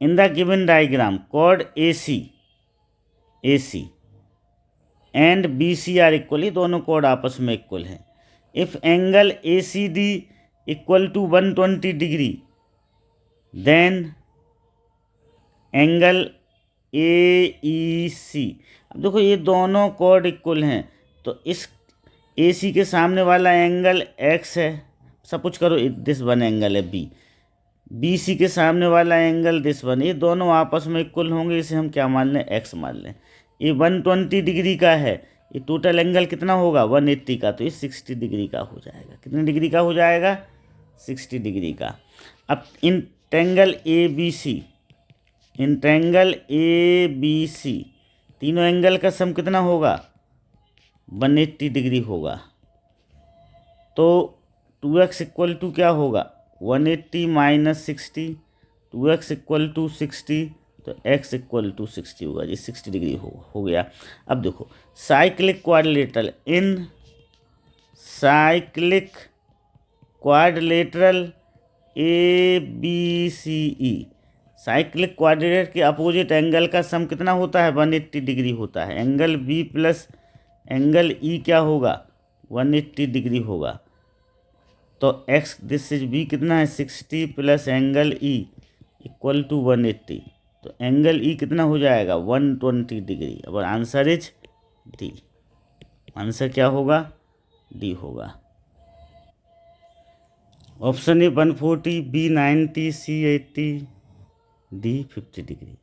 S1: in the given diagram chord A C and B C are equal, ये दोनों कॉर्ड आपस में इक्वल हैं। If angle A C D equal to 120 degree then angle A E C. अब देखो ये दोनों कॉर्ड इक्वल हैं तो इस ए सी के सामने वाला एंगल एक्स है, सपोज करो दिस वन एंगल है बी सी के सामने वाला एंगल दिस वन, ये दोनों आपस में इक्वल होंगे, इसे हम क्या मान लें? एक्स मान लें। ये 120 डिग्री का है, ये टोटल एंगल कितना होगा? 180 का, तो ये 60 डिग्री का हो जाएगा। कितने डिग्री का हो जाएगा? 60 डिग्री का। अब इन ट्रायंगल ए बी सी तीनों एंगल का सम कितना होगा? 180 डिग्री होगा। तो 2x इक्वल टू क्या होगा? 180 माइनस 60, 2x इक्वल टू 60, तो x इक्वल टू 60 होगा जी। 60 डिग्री हो गया। अब देखो cyclic quadrilateral, in cyclic quadrilateral A B C E, cyclic quadrilateral के अपोजिट एंगल का सम कितना होता है? 180 डिग्री होता है। Angle B plus angle E क्या होगा? 180 डिग्री होगा। तो एक्स दिस इज बी कितना है? 60 plus angle E equal to 180, तो एंगल ई कितना हो जाएगा? 120 डिग्री। अब आंसर इज डी। आंसर क्या होगा? डी होगा। Option A 140, B 90, C 80, D 50 degree.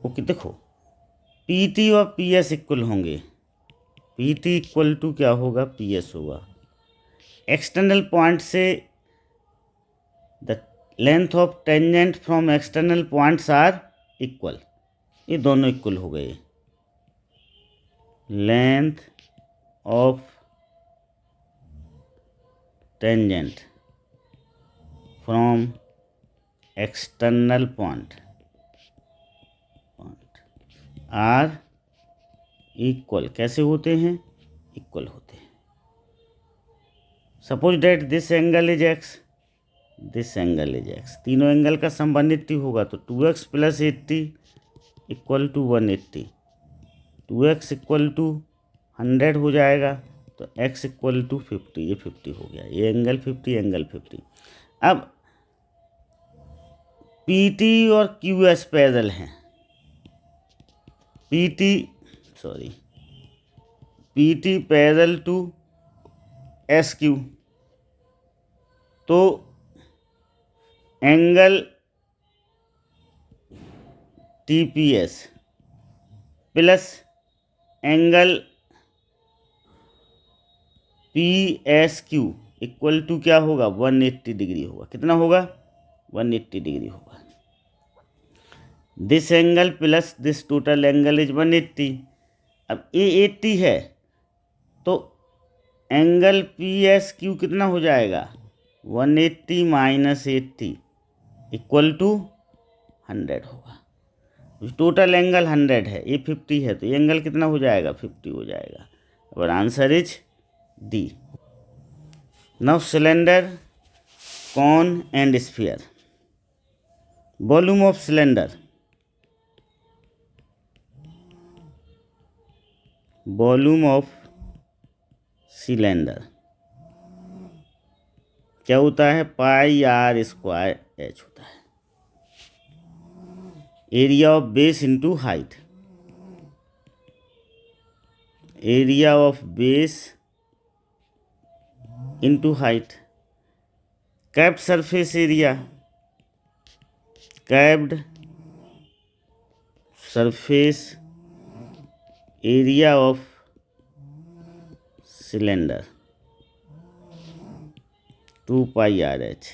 S1: Okay, देखो पी टी और पी एस इक्वल होंगे। पी टी इक्वल टू क्या होगा? पी एस होगा। एक्सटर्नल पॉइंट से the length of tangent from external points are equal, ये दोनों इक्वल हो गए। Length of tangent from external point are equal. कैसे होते हैं? इक्वल होते हैं। Suppose that this angle is X, this angle is X, तीनों एंगल का सम 180 होगा, तो 2x plus 80 equal to 180, 2x equal to 100 हो जाएगा, तो x इक्वल टू 50, ये 50 हो गया। ये एंगल 50, एंगल 50। अब PT और QS पैरेलल हैं। PT पैरेलल टू SQ, तो angle TPS plus angle PSQ equal to क्या होगा? 180 डिग्री होगा। कितना होगा? 180 डिग्री होगा। This angle plus this total angle is 180। अब ये 80 है तो एंगल PSQ कितना हो जाएगा? 180 माइनस 80 इक्वल टू 100 होगा। टोटल एंगल 100 है, ये 50 है, तो ये एंगल कितना हो जाएगा? 50 हो जाएगा। और answer is D. Now cylinder, cone and sphere. Volume of cylinder, volume of cylinder क्या होता है, पाई आर स्क्वायर एच होता है। Area of base into height, area of base into height. Curved surface area, curved surface area of cylinder 2 pi R H.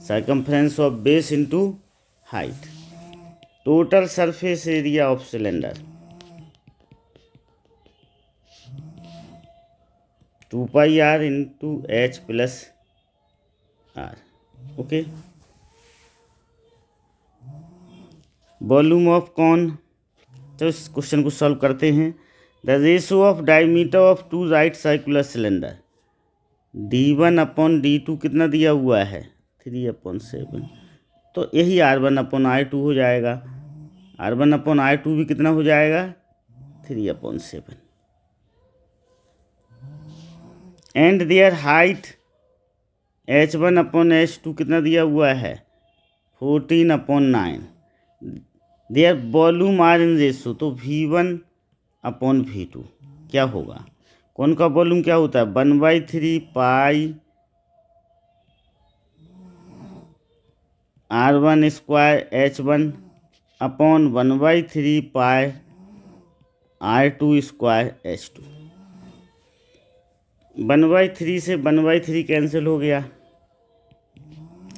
S1: Circumference of base into height, total surface area of cylinder 2 pi R into H plus R. Okay, volume of cone. तो इस क्वेश्चन को सॉल्व करते हैं। The ratio of diameter of two right circular cylinder, d1/d2 कितना दिया हुआ है, 3/7। तो यही r1/r2 हो जाएगा। r1/r2 भी कितना हो जाएगा, 3/7। एंड देयर हाइट h1/h2 कितना दिया हुआ है, 14/9। Their volume are in ratio, तो v1/v2 क्या होगा, कौन का वॉल्यूम क्या होता है, 1/3 पाई r1 स्क्वायर h1/1/3 पाई r2 स्क्वायर h2। 1/3 से 1/3 कैंसिल हो गया।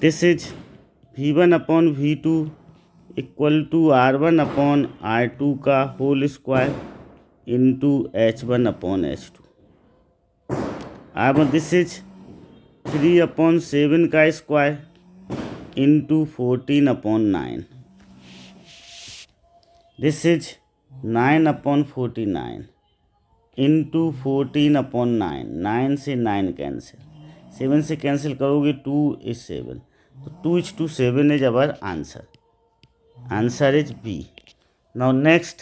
S1: This is v1/v2 equal to r1/r2 का whole square into h1/h2। This is 3/7 का square into 14/9। This is 9/49 into 14/9। 9 से 9 कैंसिल, 7 से कैंसिल करोगे 2 is 7, तो 2 is to 7 is our answer. Answer is B. Now next,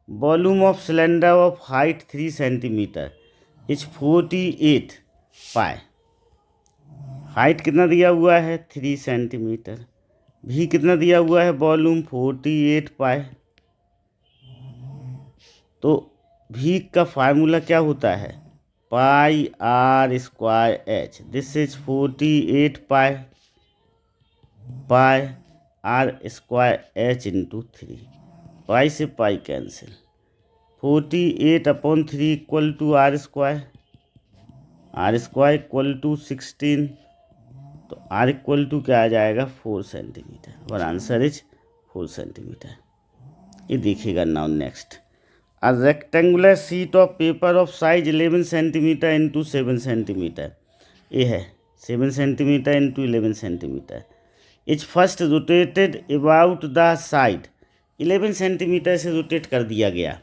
S1: volume of cylinder of height 3 centimetre is 48 pi. Height कितना दिया हुआ है, 3 सेंटीमीटर। भी कितना दिया हुआ है, वॉल्यूम 48 पाई। तो भी का फार्मूला क्या होता है, pi are square h. This is 48 pi pi are square h into 3। Pi से pi cancel, 48/3 equal to r square equal to 16। तो आर इक्वल टू क्या आ जाएगा, 4 सेंटीमीटर। और आंसर इज 4 सेंटीमीटर। ये देखिएगा। Now next, a rectangular sheet of paper of size 11 centimetre into 7 centimetre. ये है 7 centimetre into 11 centimetre. Is first rotated about the side, 11 centimetre से रोटेट कर दिया गया।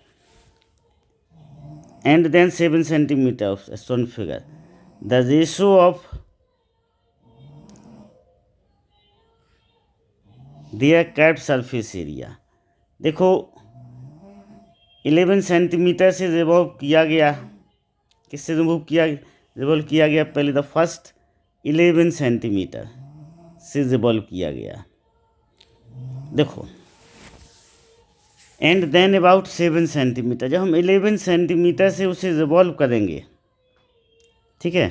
S1: And then 7 centimetre of shown figure. The ratio of their curved surface area. देखो 11 सेंटीमीटर से रिवॉल्व किया गया। किससे रिवॉल्व किया गया, पहले द फर्स्ट 11 सेंटीमीटर से रिवॉल्व किया गया। देखो एंड देन अबाउट 7 सेंटीमीटर, जब हम 11 सेंटीमीटर से उसे रिवॉल्व करेंगे, ठीक है,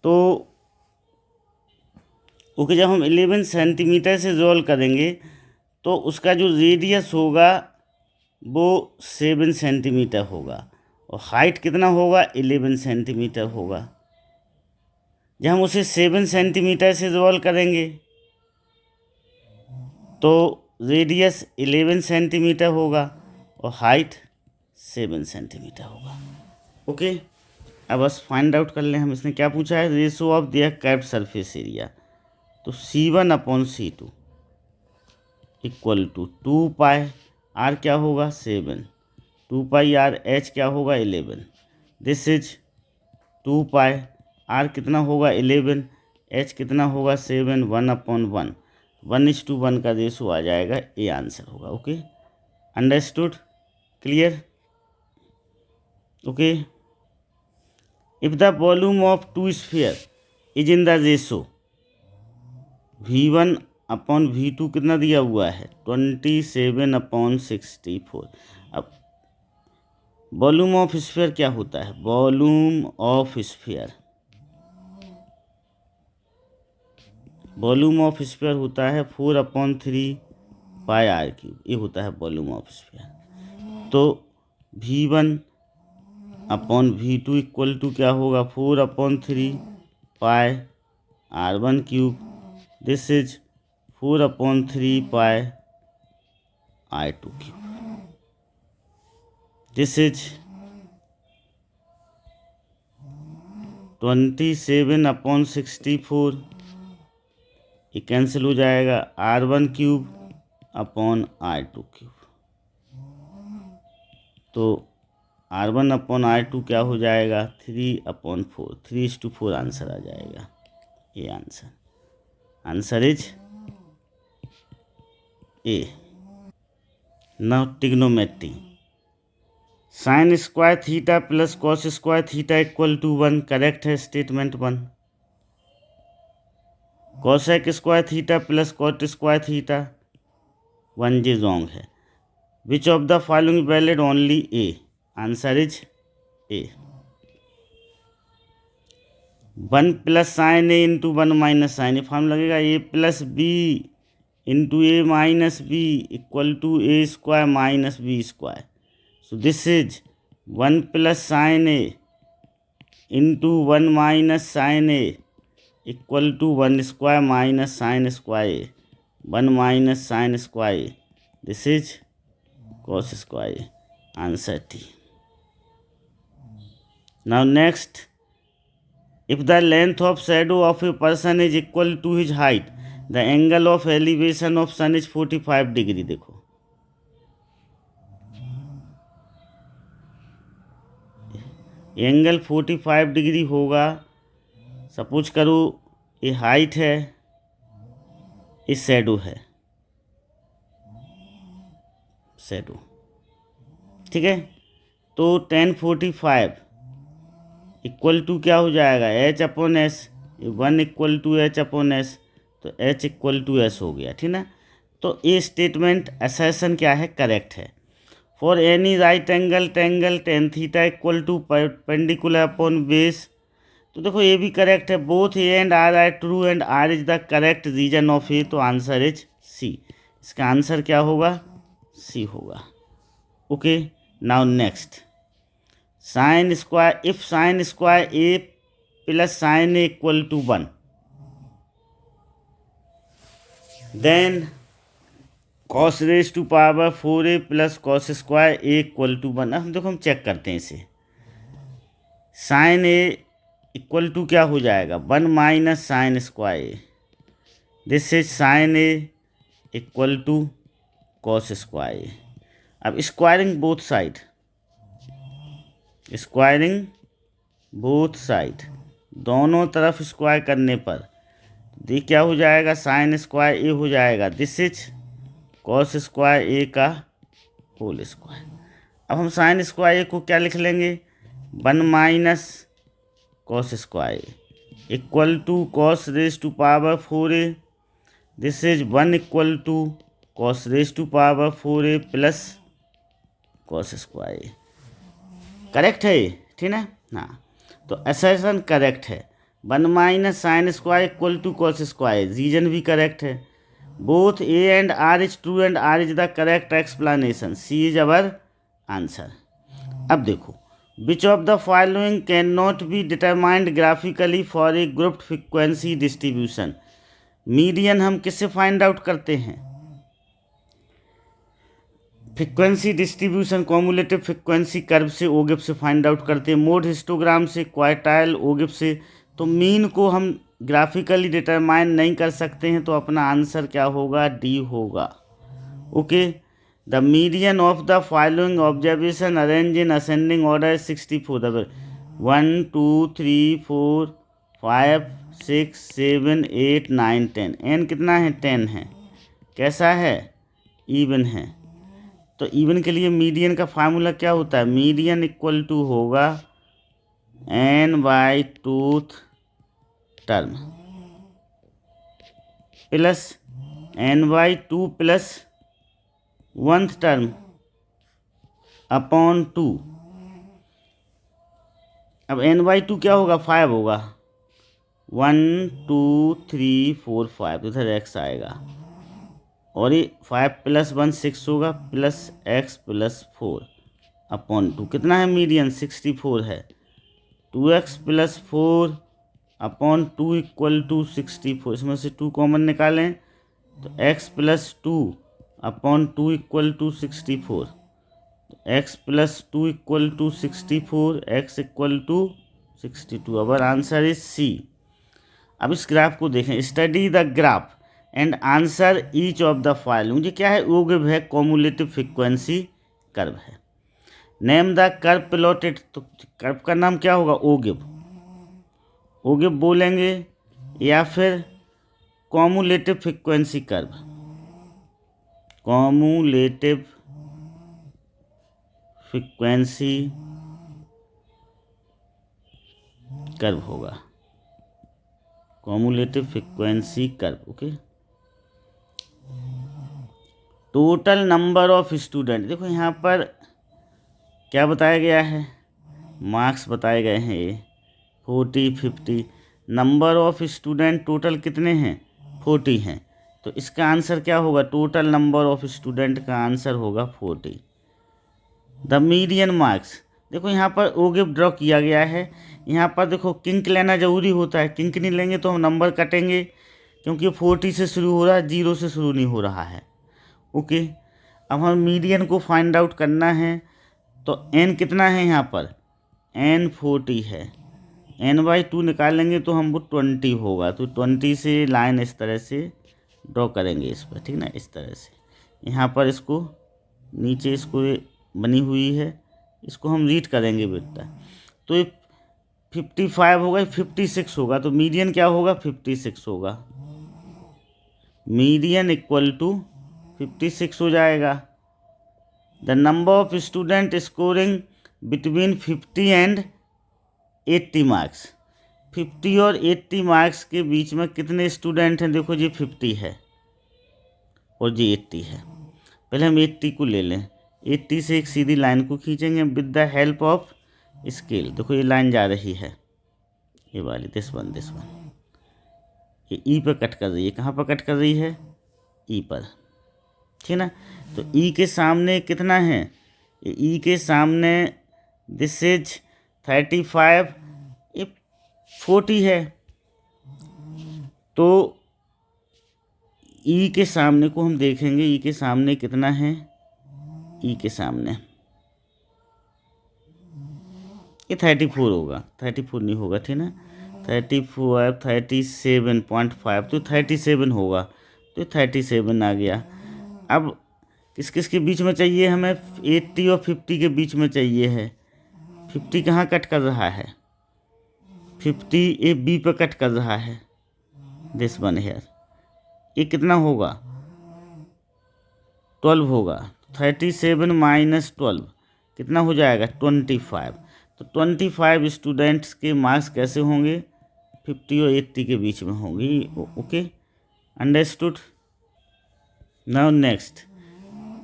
S1: तो ओके, जब हम 11 सेंटीमीटर से रिवॉल्व करेंगे तो उसका जो रेडियस होगा वो 7 सेंटीमीटर होगा और हाइट कितना होगा, 11 सेंटीमीटर होगा। जब हम उसे 7 सेंटीमीटर से रिवॉल्व करेंगे तो रेडियस 11 सेंटीमीटर होगा और हाइट 7 सेंटीमीटर होगा। ओके, अब बस फाइंड आउट कर लें हम। इसने क्या पूछा है, ratio of their curved surface area. तो C1/C2 equal to 2 pi are क्या होगा, 7। 2 पाई आर एच क्या होगा, 11। दिस इज 2 पाई आर कितना होगा, 11। एच कितना होगा, 7। 1/1 1:1 का रेशो आ जाएगा। ये आंसर होगा। Okay, understood, clear. Okay, if the volume of two sphere is in the ratio V1 upon V2 कितना दिया हुआ है 27/64। अब वॉल्यूम ऑफ स्फीयर क्या होता है, वॉल्यूम ऑफ स्फीयर होता है 4/3 पाई r³, ये होता है वॉल्यूम ऑफ स्फीयर। तो V1 upon V2 equal to क्या होगा 4/3 पाई r⁻³, this is 4/3 pi r⁻², this is 27/64, ये कैंसिल हो जाएगा r⁻³ अपॉन r⁻²। तो r1/r2 क्या हो जाएगा 3/4, 3:4 आंसर आ जाएगा। ये answer is A. Now trigonometry, sine square theta plus cos square theta equal to 1, correct है statement 1। Cosec square theta plus cot square theta 1 जी रॉन्ग है। Which of the following valid only A, answer is A. 1 plus sine A into 1 minus sine A, form लगेगा A plus B into A minus B equal to A square minus B square. So this is 1 plus sine A into 1 minus sine A equal to 1 square minus sine square A, 1 minus sine square A, this is cos square, answer T. Now next, if the length of shadow of a person is equal to his height, the angle of elevation of sun is 45 degree। देखो एंगल 45 डिग्री होगा। सपोज करो ये हाइट है, ये शैडो है, शैडो, ठीक है। तो 1045 इक्वल टू क्या हो जाएगा H/S, 1 इक्वल टू H/S, तो H इक्वल टू S हो गया, ठीक ना। तो ये स्टेटमेंट असर्शन क्या है, करेक्ट है। For any right angle triangle tan theta equal to perpendicular upon base, तो देखो ये भी करेक्ट है। Both A and R are true and R is the correct reason of A, तो आंसर इज सी। इसका आंसर क्या होगा, सी होगा। Okay, now next, sine square, if sine square A plus sine A equal to 1, then cos raise to power 4a plus cos square A equal to 1। अब देखो हम चेक करते हैं इसे। साइन ए इक्वल टू क्या हो जाएगा 1 minus sine square A, this is sine A equal to cos square A. अब स्क्वायरिंग बोथ साइड, दोनों तरफ स्क्वायर करने पर ये क्या हो जाएगा, साइन स्क्वायर ए हो जाएगा, दिस इज कॉस स्क्वायर ए का होल स्क्वायर। अब हम साइन स्क्वायर ए को क्या लिख लेंगे, 1 minus cos square A equal to cos raise to power 4a, this is 1 equal to cos raise to power 4a plus cos square A. Correct है ये, ठीक है। हाँ, तो असर्शन करेक्ट है। 1 minus sine square equal to cos square, reason भी करेक्ट है। Both A and R is true and R is the correct explanation, C is our answer. अब देखो, which of the following can not be determined graphically for a grouped frequency distribution. Median हम किससे फाइंड आउट करते हैं, frequency distribution cumulative frequency curve से, ओगिफ से फाइंड आउट करते हैं, मोड हिस्टोग्राम से, क्वार्टाइल, ओगिफ से। तो मीन को हम ग्राफिकली डिटरमाइन नहीं कर सकते हैं, तो अपना आंसर क्या होगा, डी होगा। Okay, the median of the following observation arrange in ascending order 64, 1 2 3 4 5 6 7 8 9 10। N कितना है, 10 है। कैसा है, इवन है। तो इवन के लिए मीडियन का फार्मूला क्या होता है, मीडियन इक्वल टू होगा n/2 term plus n/2 plus 1th term upon 2। अब n/2 क्या होगा, 5 होगा, 1 2 3 4 5, तो इधर x आएगा और ये 5 + 1 6 होगा प्लस x + 4 अपॉन 2। कितना है मीडियन, 64 है। 2x + 4 upon 2 = 64। इसमें से 2 कॉमन निकालें तो x + 2 अपॉन 2 = 64। x + 2 = 64, x = 62। अब आंसर इज सी। अब इस ग्राफ को देखें, study the graph and answer each of the following. मुझे क्या है, ओगिव है, कॉमुलेटिव फ्रीक्वेंसी कर्व है। नेम द कर्व प्लॉटेड, तो कर्व का नाम क्या होगा, ओगिव। ओगिव बोलेंगे या फिर cumulative frequency curve, cumulative frequency curve होगा, cumulative frequency curve. Okay. Total number of student, देखो यहाँ पर क्या बताया गया है, मार्क्स बताए गए हैं, ये 40 50। नंबर ऑफ स्टूडेंट टोटल कितने हैं, 40 हैं, तो इसका आंसर क्या होगा, टोटल नंबर ऑफ स्टूडेंट का आंसर होगा 40। द मीडियन मार्क्स, देखो यहाँ पर ओगिव ड्रॉ किया गया है। यहाँ पर देखो किंक लेना ज़रूरी होता है, किंक नहीं लेंगे तो हम नंबर कटेंगे, क्योंकि 40 से शुरू हो रहा है, 0 से शुरू नहीं हो रहा है। ओके। अब हम मीडियन को फाइंड आउट करना है, तो n कितना है यहाँ पर, n 40 है, n/2 निकालेंगे तो हम वो 20 होगा, तो 20 से लाइन इस तरह से ड्रॉ करेंगे इस पर, ठीक ना, इस तरह से। यहाँ पर इसको नीचे इसको बनी हुई है, इसको हम रीड करेंगे बेटा, तो ये 55 होगा, 56 होगा, तो मीडियन क्या होगा, 56 होगा, मीडियन = 56 हो जाएगा। The number of student scoring between 50 and 80 marks, 50 और 80 मार्क्स के बीच में कितने स्टूडेंट हैं, देखो जी 50 है और जी 80 है। पहले हम 80 को ले लें, 80 से एक सीधी लाइन को खींचेंगे with the help of scale. देखो ये लाइन जा रही है, ये वाली, दिस वन, ये ई पर कट कर रही है, कहाँ पर कट कर रही है, ई पर, ठीक ना। तो ई के सामने कितना है, ई के सामने दिस इज 35, ये 40 है, तो ई के सामने को हम देखेंगे, ई के सामने कितना है, ई के सामने ये 34 होगा, 34 नहीं होगा, ठीक ना, 34 37.5, तो 37 होगा, तो 37 आ गया। अब किस किस के बीच में चाहिए हमें, 80 और 50 के बीच में चाहिए है। 50 कहाँ कट कर रहा है, 50 ए बी पर कट कर रहा है, दिस वन हेयर। ये कितना होगा, 12 होगा, 37 - 12 कितना हो जाएगा, 25। तो 25 स्टूडेंट्स के मार्क्स कैसे होंगे, 50 और 80 के बीच में होंगे। Okay, understood. Now next,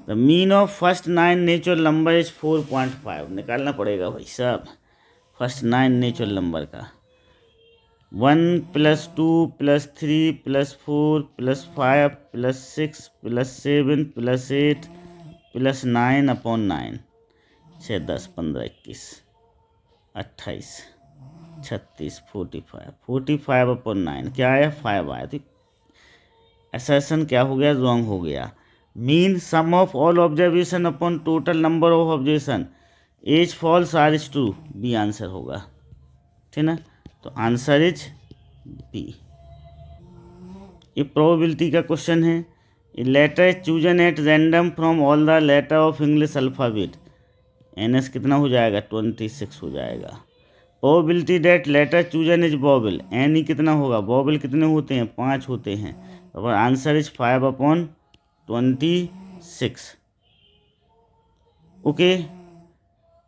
S1: the mean of first 9 natural number is 4.5। निकालना पड़ेगा भाई साहब फर्स्ट 9 नेचुरल नंबर का। 1 + 2 + 3 + 4 + 5 + 6 + 7 + 8 + 9/9, 6 10 15 21 28 36 45 45/9 क्या आया, 5 आया। तो असर्शन क्या हो गया, रॉन्ग हो गया। Mean sum of all observation upon total number of observation as false R is true, B answer होगा, ठीक ना। तो आंसर इज बी। ये प्रोबेबिलिटी का क्वेश्चन है। A letter is chosen at random from all the letter of English alphabet, NS कितना हो जाएगा, 26 हो जाएगा। Probability that letter chosen is vowel, NE कितना होगा, वॉवेल कितने होते हैं, 5 होते हैं, तो answer is 5/26। Okay.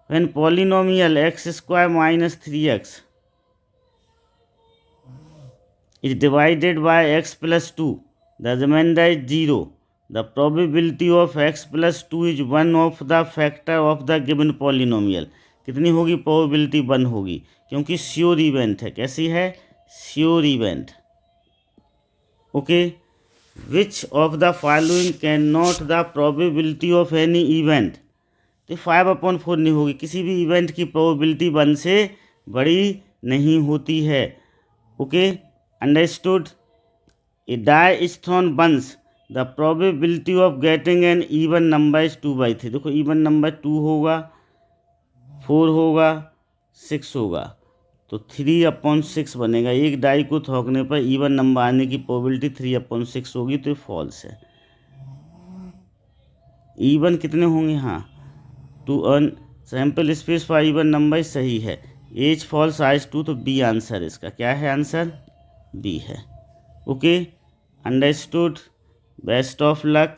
S1: When polynomial x² - 3x, is divided by x plus 2, the remainder is 0. The probability of x plus 2 is one of the factor of the given polynomial. कितनी होगी प्रोबेबिलिटी? 1 होगी, क्योंकि श्योर इवेंट है. कैसी है? Sure event. Okay. Which of the following can not the probability of any event. तो 5/4 नहीं होगी. किसी भी इवेंट की प्रोबेबिलिटी 1 से बड़ी नहीं होती है. Okay. Understood. A die is thrown once, the probability of getting an even number is 2/3. देखो इवन नंबर 2 होगा, 4 होगा, 6 होगा, तो 3/6 बनेगा. एक डाई को थोकने पर इवन नंबर आने की प्रोबेबिलिटी 3/6 होगी, तो फॉल्स है. इवन कितने होंगे? हाँ, to earn sample space for even number सही है. एज फॉल्स आइज 2, तो बी आंसर इसका. क्या है आंसर? बी है. Okay. Understood. Best of luck.